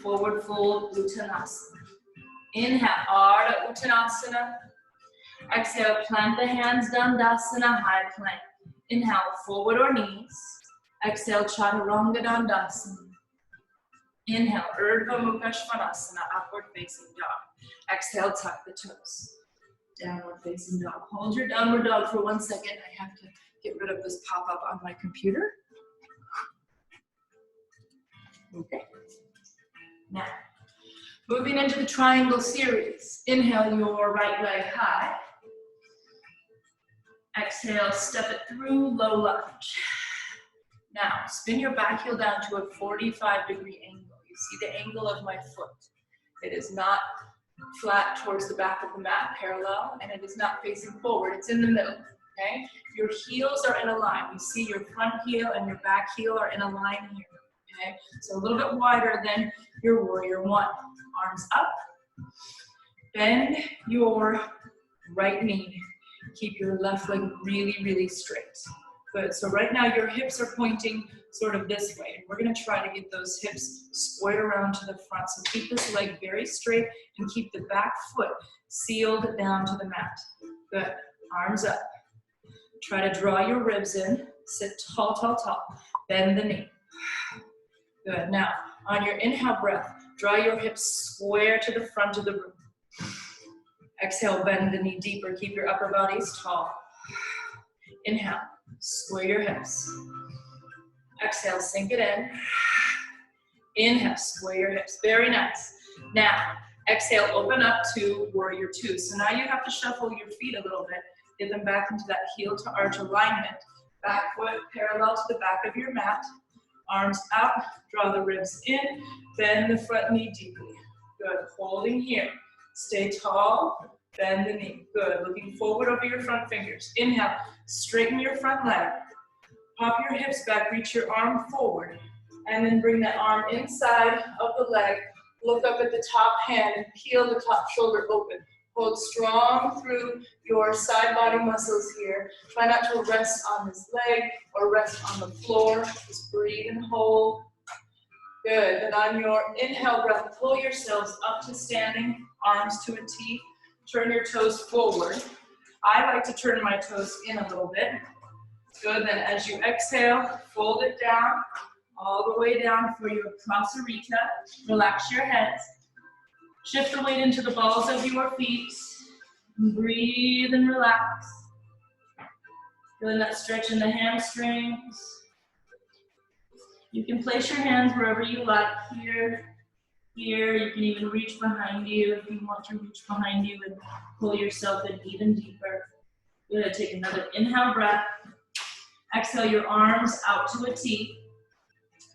forward fold, Uttanasana. Inhale, Ardha Uttanasana. Exhale, plant the hands, Dandasana, high plank. Inhale, forward or knees. Exhale, Chaturanga Dandasana. Inhale, Urdhva Mukha Svanasana, upward facing dog. Exhale, tuck the toes. Downward facing dog. Hold your downward dog for 1 second. I have to get rid of this pop-up on my computer. Okay. Now, moving into the triangle series. Inhale your right leg high. Exhale, step it through, low lunge. Now, spin your back heel down to a 45-degree angle. You see the angle of my foot. It is not flat towards the back of the mat, parallel, and it is not facing forward. It's in the middle, okay? Your heels are in a line. You see your front heel and your back heel are in a line here, okay? So a little bit wider than your warrior one. Arms up. Bend your right knee. Keep your left leg really, really straight. Good, so right now your hips are pointing sort of this way. And we're gonna try to get those hips squared around to the front. So keep this leg very straight and keep the back foot sealed down to the mat. Good, arms up. Try to draw your ribs in. Sit tall, tall, tall. Bend the knee. Good, now on your inhale breath, draw your hips square to the front of the room. Exhale, bend the knee deeper. Keep your upper bodies tall. Inhale, square your hips. Exhale, sink it in. Inhale, square your hips. Very nice. Now, exhale, open up to warrior two. So now you have to shuffle your feet a little bit. Get them back into that heel to arch alignment. Back foot parallel to the back of your mat. Arms out, draw the ribs in. Bend the front knee deeply. Good, holding here. Stay tall, bend the knee. Good, looking forward over your front fingers. Inhale, straighten your front leg. Pop your hips back, reach your arm forward. And then bring that arm inside of the leg. Look up at the top hand and peel the top shoulder open. Hold strong through your side body muscles here. Try not to rest on this leg or rest on the floor. Just breathe and hold. Good, and on your inhale breath, pull yourselves up to standing, arms to a T. Turn your toes forward. I like to turn my toes in a little bit. Good, then as you exhale, fold it down, all the way down for your Prasarita. Relax your heads. Shift the weight into the balls of your feet. Breathe and relax. Feeling that stretch in the hamstrings. You can place your hands wherever you like, here, here. You can even reach behind you if you want to reach behind you and pull yourself in even deeper. You're gonna take another inhale breath. Exhale your arms out to a T.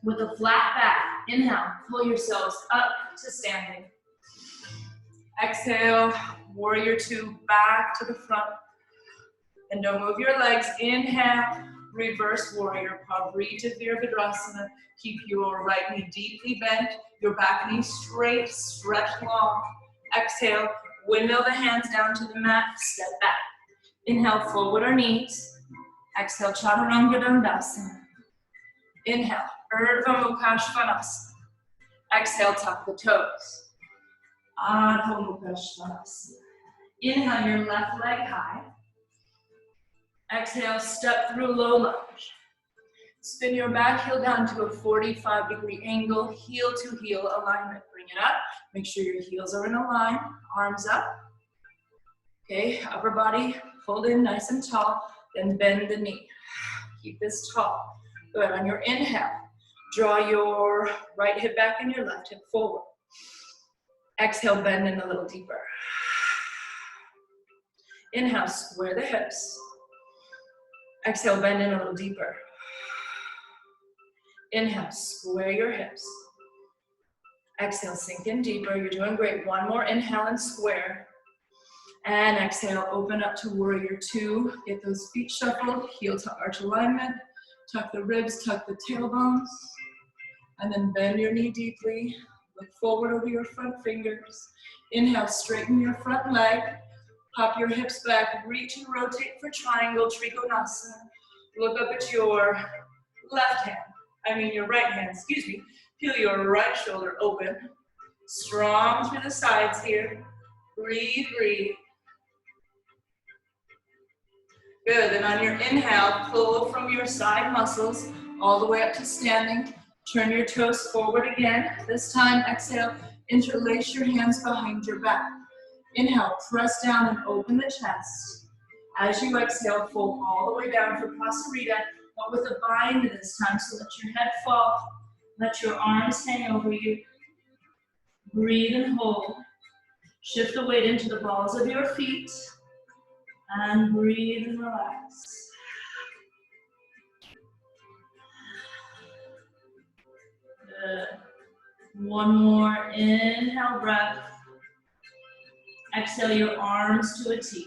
With a flat back, inhale, pull yourselves up to standing. Exhale, warrior two, back to the front. And don't move your legs. Inhale, reverse warrior, Pavrita Virabhadrasana. Keep your right knee deeply bent, your back knee straight, stretch long. Exhale, windmill the hands down to the mat, step back. Inhale, forward or knees. Exhale, Chaturanga Dandasana. Inhale, Urdhva Mukha Svanasana. Exhale, tuck the toes. Adho Mukha Svanasana. Inhale, your left leg high. Exhale, step through low lunge. Spin your back heel down to a 45-degree angle, heel to heel alignment. Bring it up. Make sure your heels are in a line. Arms up. Okay, upper body, hold in nice and tall. Then bend the knee. Keep this tall. Good. On your inhale, draw your right hip back and your left hip forward. Exhale, bend in a little deeper. Inhale, square the hips. Exhale, bend in a little deeper. Inhale, square your hips. Exhale, sink in deeper. You're doing great. One more inhale and square. And exhale, open up to warrior two. Get those feet shuffled, heel to arch alignment. Tuck the ribs, tuck the tailbones. And then bend your knee deeply. Look forward over your front fingers. Inhale, straighten your front leg. Pop your hips back, reach and rotate for triangle, Trikonasana. Look up at your your right hand, excuse me. Peel your right shoulder open. Strong through the sides here. Breathe, breathe. Good, and on your inhale, pull from your side muscles all the way up to standing. Turn your toes forward again. This time, exhale, interlace your hands behind your back. Inhale, press down and open the chest. As you exhale, fold all the way down for Prasarita, but with a bind this time, so let your head fall. Let your arms hang over you. Breathe and hold. Shift the weight into the balls of your feet. And breathe and relax. Good. One more inhale breath. Exhale your arms to a T.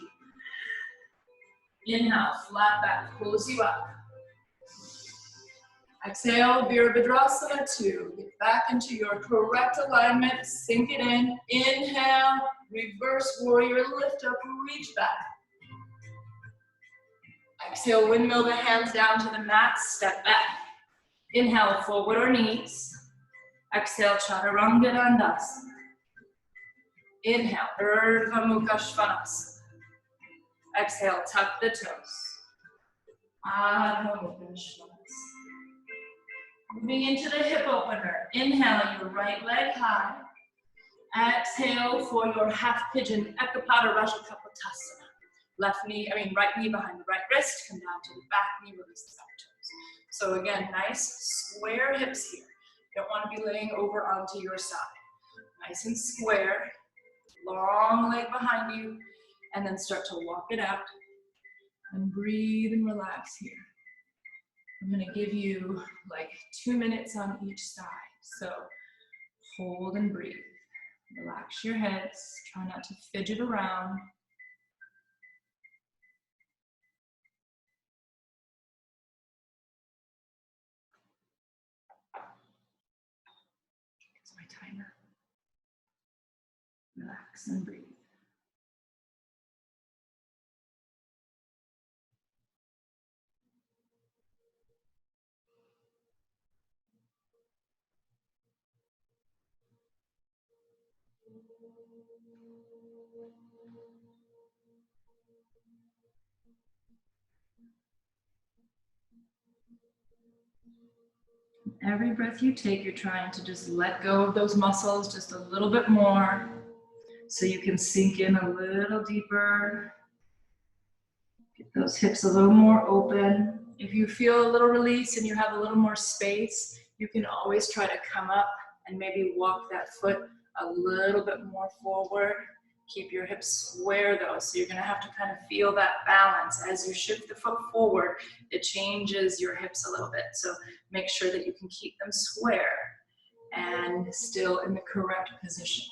Inhale, flat back, close you up. Exhale, Virabhadrasana 2. Get back into your correct alignment, sink it in. Inhale, reverse warrior, lift up, reach back. Exhale, windmill the hands down to the mat, step back. Inhale, forward or knees. Exhale, Chaturanga Dandasana. Inhale, Urdhva Mukha Svanasana. Exhale, tuck the toes. Adho Mukha Svanasana. Moving into the hip opener. Inhale, your right leg high. Exhale for your half pigeon, Ekapada Rajakapotasana. Right knee behind the right wrist. Come down to the back knee, release the back toes. So again, nice square hips here. You don't want to be laying over onto your side. Nice and square. Long leg behind you. And then start to walk it out. And breathe and relax here. I'm going to give you like 2 minutes on each side. So hold and breathe. Relax your heads. Try not to fidget around. It's my timer. Relax and breathe. Every breath you take, you're trying to just let go of those muscles just a little bit more so you can sink in a little deeper. Get those hips a little more open. If you feel a little release and you have a little more space, you can always try to come up and maybe walk that foot a little bit more forward. Keep your hips square though, so you're gonna have to kind of feel that balance. As you shift the foot forward, it changes your hips a little bit. So make sure that you can keep them square and still in the correct position.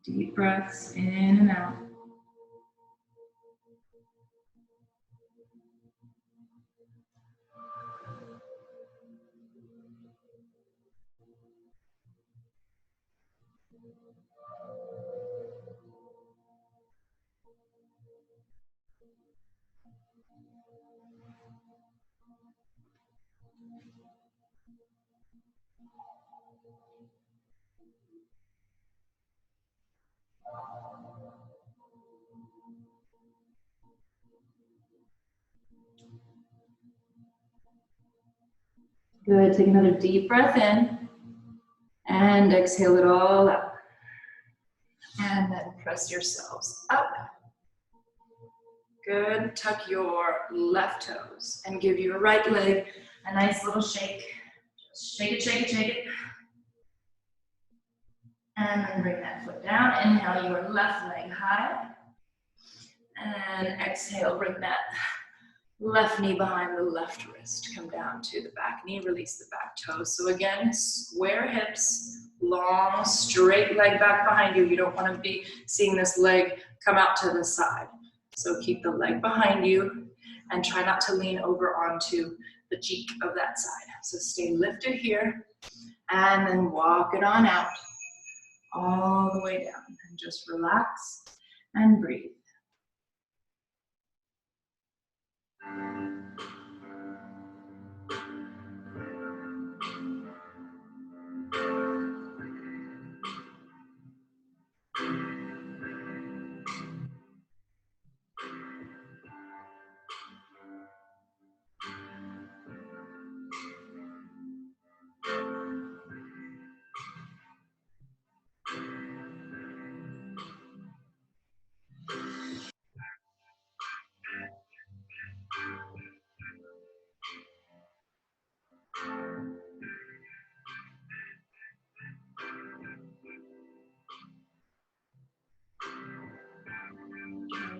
Deep breaths in and out. Good, take another deep breath in and exhale it all out. And then press yourselves up. Good, tuck your left toes and give your right leg a nice little shake. Just shake it, shake it, shake it. And then bring that foot down. Inhale your left leg high. And exhale, bring that left knee behind the left wrist. Come down to the back knee, release the back toes. So again, square hips, long, straight leg back behind you. You don't want to be seeing this leg come out to the side. So keep the leg behind you and try not to lean over onto the cheek of that side. So stay lifted here and then walk it on out all the way down. And just relax and breathe.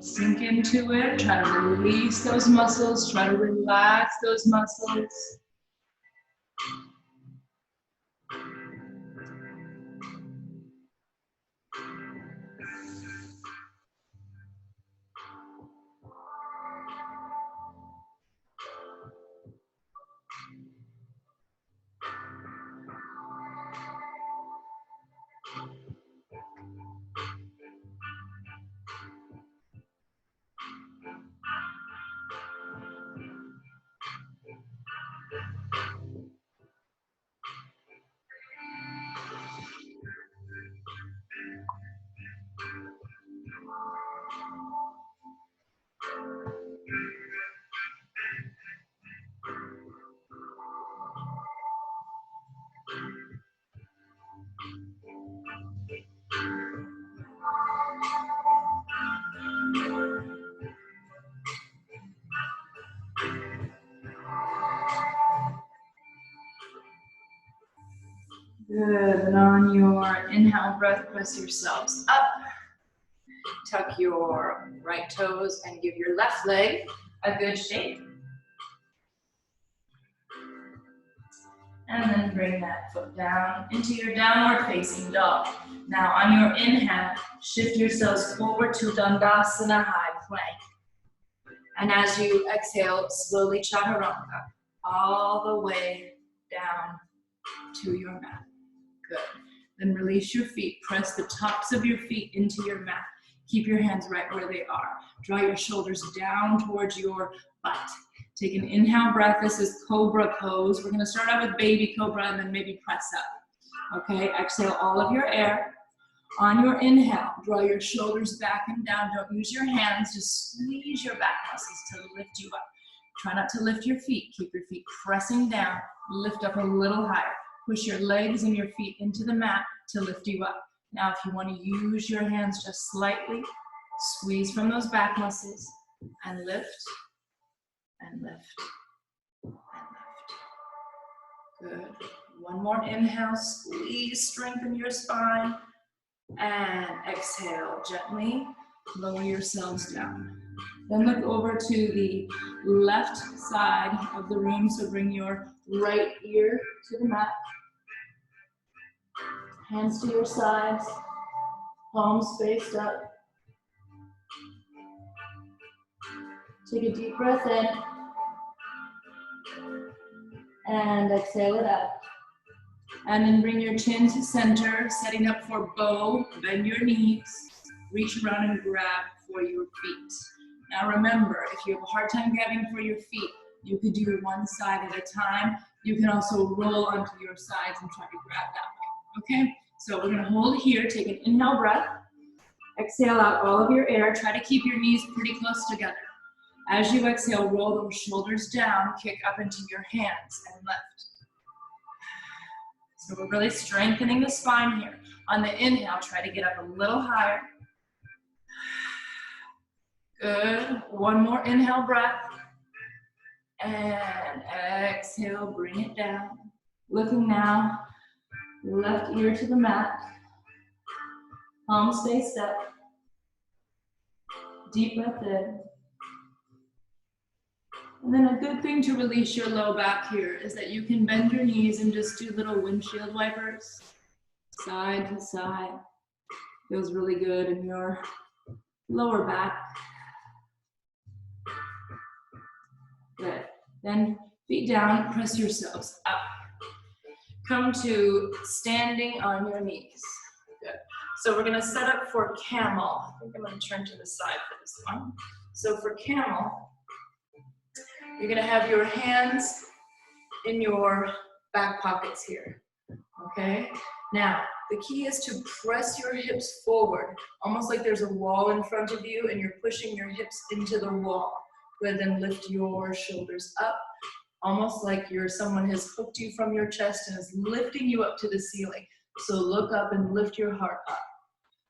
Sink into it, try to release those muscles, try to relax those muscles. Good, and on your inhale breath, press yourselves up. Tuck your right toes and give your left leg a good shake. And then bring that foot down into your downward facing dog. Now on your inhale, shift yourselves forward to Dandasana high plank. And as you exhale, slowly chaturanga, all the way down to your mat. Good. Then release your feet. Press the tops of your feet into your mat. Keep your hands right where they are. Draw your shoulders down towards your butt. Take an inhale breath. This is cobra pose. We're going to start out with baby cobra and then maybe press up. Okay, exhale all of your air. On your inhale, draw your shoulders back and down. Don't use your hands. Just squeeze your back muscles to lift you up. Try not to lift your feet. Keep your feet pressing down. Lift up a little higher. Push your legs and your feet into the mat to lift you up. Now, if you want to use your hands just slightly, squeeze from those back muscles and lift, and lift, and lift. Good. One more inhale, squeeze, strengthen your spine, and exhale, gently lower yourselves down. Then look over to the left side of the room, so bring your right ear to the mat. Hands to your sides, palms spaced up. Take a deep breath in and exhale it out. And then bring your chin to center, setting up for bow. Bend your knees, reach around and grab for your feet. Now remember, if you have a hard time grabbing for your feet, you could do it one side at a time. You can also roll onto your sides and try to grab that way. Okay, so we're going to hold here. Take an inhale breath. Exhale out all of your air. Try to keep your knees pretty close together. As you exhale, roll those shoulders down, kick up into your hands and lift. So we're really strengthening the spine here. On the inhale, try to get up a little higher. Good. One more inhale breath. And exhale, bring it down. Looking now, left ear to the mat. Palms face up. Deep breath in. And then a good thing to release your low back here is that you can bend your knees and just do little windshield wipers. Side to side. Feels really good in your lower back. Good. Then feet down, press yourselves up. Come to standing on your knees. Good. So we're gonna set up for camel. I think I'm gonna turn to the side for this one. So for camel, you're gonna have your hands in your back pockets here, okay? Now, the key is to press your hips forward, almost like there's a wall in front of you and you're pushing your hips into the wall. Good, then lift your shoulders up, almost like someone has hooked you from your chest and is lifting you up to the ceiling. So look up and lift your heart up.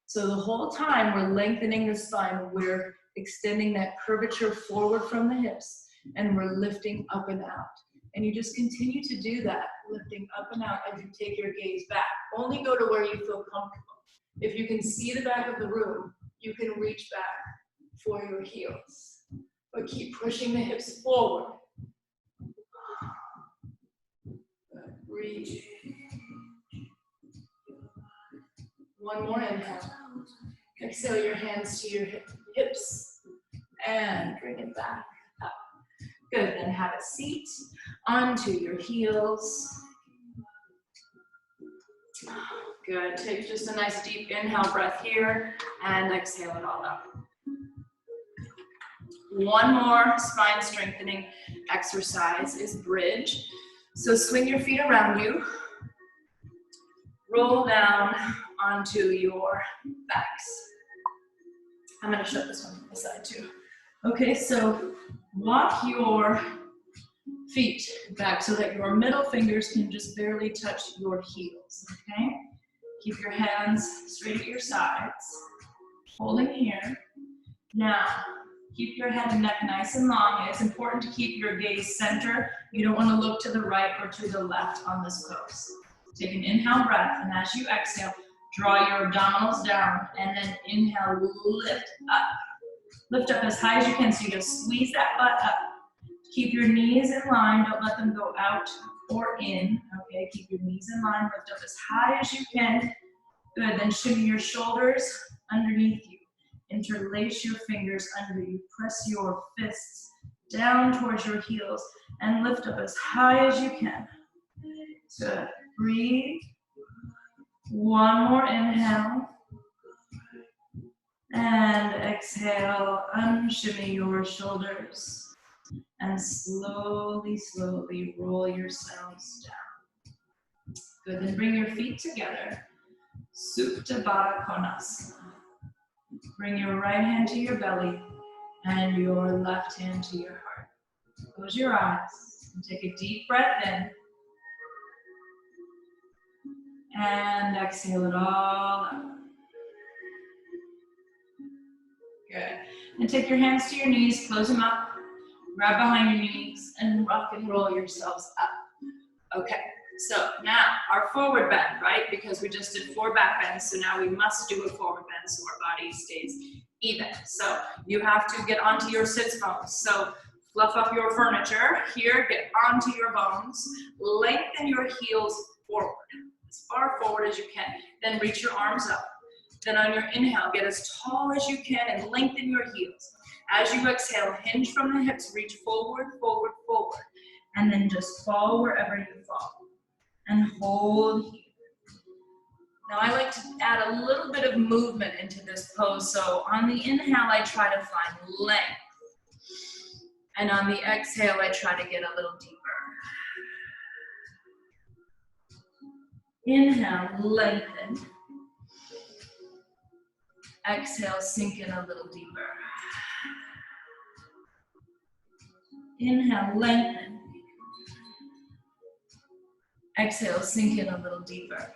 So the whole time we're lengthening the spine, we're extending that curvature forward from the hips, and we're lifting up and out. And you just continue to do that, lifting up and out as you take your gaze back. Only go to where you feel comfortable. If you can see the back of the room, you can reach back for your heels. But keep pushing the hips forward. Reach. One more inhale. Exhale your hands to your hips and bring it back up. Good, then have a seat onto your heels. Good, take just a nice deep inhale breath here and exhale it all out. One more spine strengthening exercise is bridge. So swing your feet around you, roll down onto your backs. I'm gonna shut this one from the side too. Okay, so walk your feet back so that your middle fingers can just barely touch your heels, okay? Keep your hands straight at your sides, holding here. Now, keep your head and neck nice and long. It's important to keep your gaze center. You don't want to look to the right or to the left on this pose. Take an inhale breath, and as you exhale, draw your abdominals down, and then inhale, lift up. Lift up as high as you can, so you just squeeze that butt up. Keep your knees in line, don't let them go out or in, okay? Keep your knees in line, lift up as high as you can. Good, then shimmy your shoulders underneath you. Interlace your fingers under you. Press your fists down towards your heels and lift up as high as you can. Good. Breathe. One more inhale. And exhale. Unshimmy your shoulders. And slowly, slowly roll yourselves down. Good. Then bring your feet together. Supta Baddha Konasana. Bring your right hand to your belly and your left hand to your heart. Close your eyes and take a deep breath in. And exhale it all out. Good. And take your hands to your knees, close them up, grab behind your knees, and rock and roll yourselves up. Okay. So now our forward bend, right? Because we just did 4 back bends, so now we must do a forward bend so our body stays even. So you have to get onto your sits bones. So fluff up your furniture. Here, get onto your bones. Lengthen your heels forward, as far forward as you can. Then reach your arms up. Then on your inhale, get as tall as you can and lengthen your heels. As you exhale, hinge from the hips, reach forward, forward, forward. And then just fall wherever you fall. And hold here. Now I like to add a little bit of movement into this pose. So on the inhale, I try to find length. And on the exhale, I try to get a little deeper. Inhale, lengthen. Exhale, sink in a little deeper. Inhale, lengthen. Exhale, sink in a little deeper.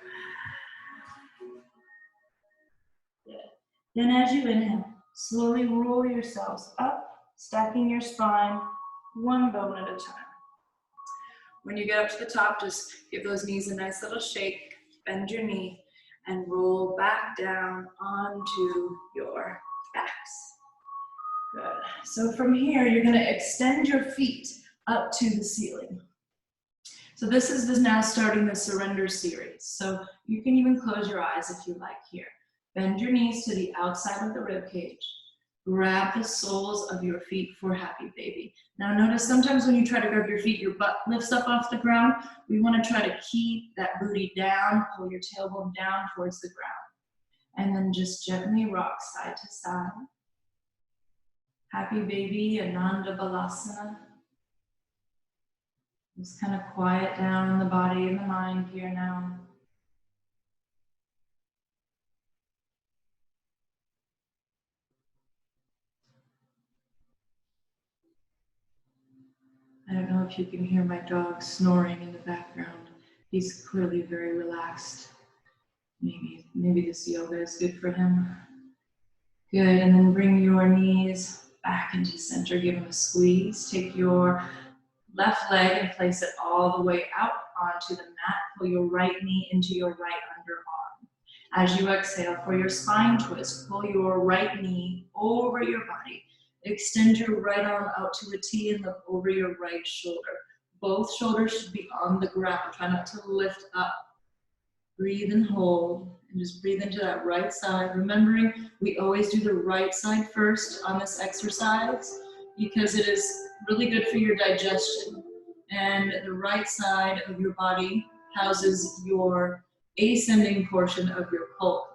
Good. Then as you inhale, slowly roll yourselves up, stacking your spine one bone at a time. When you get up to the top, just give those knees a nice little shake, bend your knee, and roll back down onto your backs. Good. So from here, you're going to extend your feet up to the ceiling. So this is now starting the surrender series. So you can even close your eyes if you like here. Bend your knees to the outside of the rib cage. Grab the soles of your feet for happy baby. Now notice sometimes when you try to grab your feet, your butt lifts up off the ground. We want to try to keep that booty down, pull your tailbone down towards the ground. And then just gently rock side to side. Happy baby, Ananda Balasana. Just kind of quiet down the body and the mind here now. I don't know if you can hear my dog snoring in the background. He's clearly very relaxed. Maybe this yoga is good for him. Good, and then bring your knees back into center. Give them a squeeze. Take your left leg and place it all the way out onto the mat. Pull your right knee into your right underarm. As you exhale for your spine twist, pull your right knee over your body. Extend your right arm out to a T and look over your right shoulder. Both shoulders should be on the ground. Try not to lift up. Breathe and hold, and just breathe into that right side. Remembering, we always do the right side first on this exercise because it is really good for your digestion. And the right side of your body houses your ascending portion of your pulse.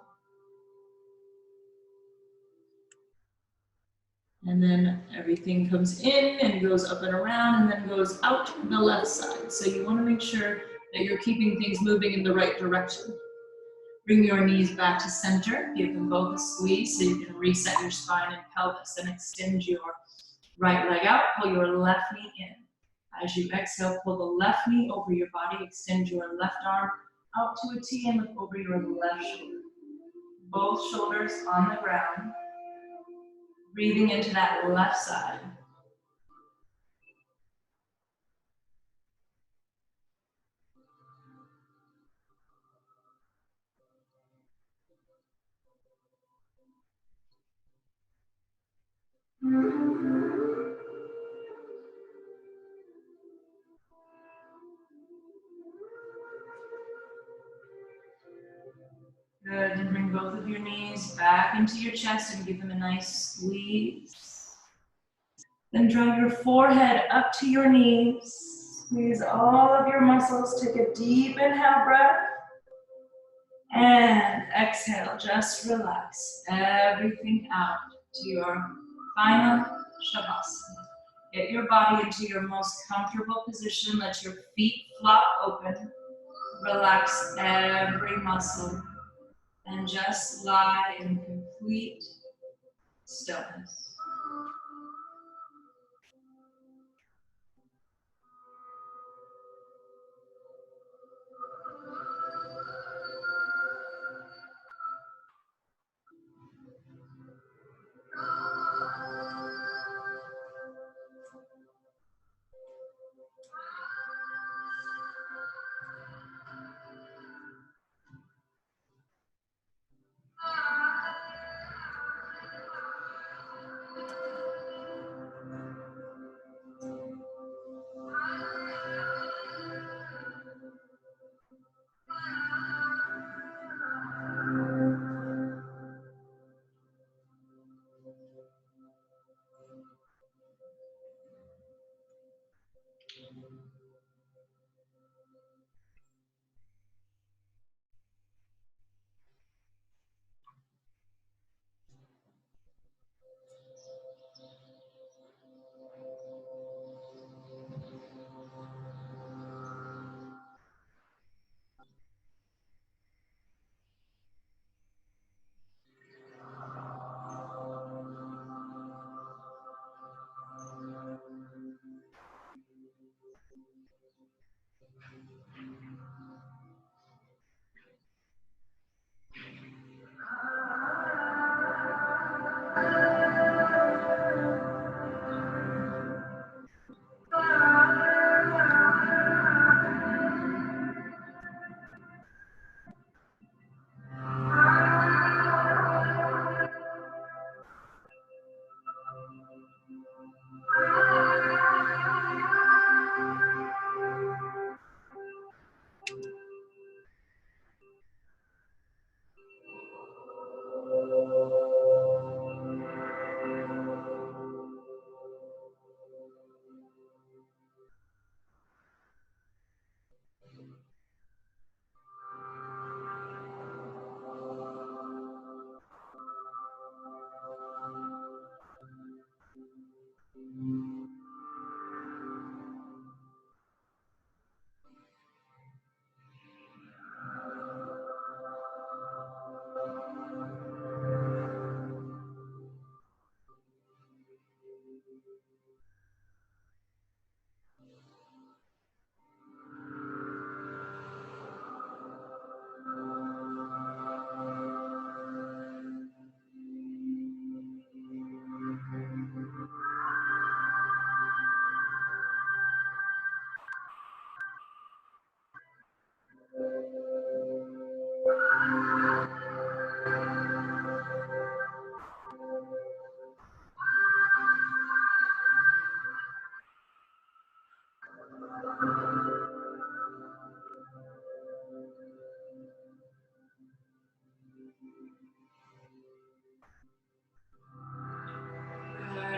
And then everything comes in and goes up and around and then goes out the left side. So you want to make sure that you're keeping things moving in the right direction. Bring your knees back to center. Give them both a squeeze so you can reset your spine and pelvis and extend your right leg out. Pull your left knee in. As you exhale, pull the left knee over your body. Extend your left arm out to a T and look over your left shoulder. Both shoulders on the ground. Breathing into that left side. Good, and bring both of your knees back into your chest and give them a nice squeeze. Then draw your forehead up to your knees. Squeeze all of your muscles. Take a deep inhale breath. And exhale, just relax everything out to your final Shavasana. Get your body into your most comfortable position. Let your feet flop open. Relax every muscle. And just lie in complete stillness.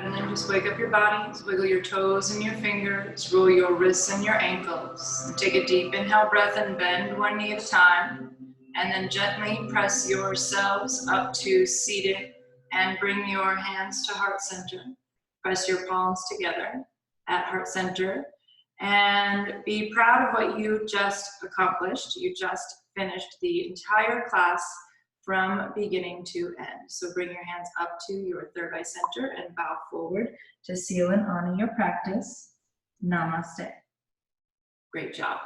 And then just wake up your bodies, wiggle your toes and your fingers, roll your wrists and your ankles. And take a deep inhale breath and bend one knee at a time. And then gently press yourselves up to seated and bring your hands to heart center. Press your palms together at heart center and be proud of what you just accomplished. You just finished the entire class from beginning to end. So bring your hands up to your third eye center and bow forward to seal and honor your practice. Namaste. Great job.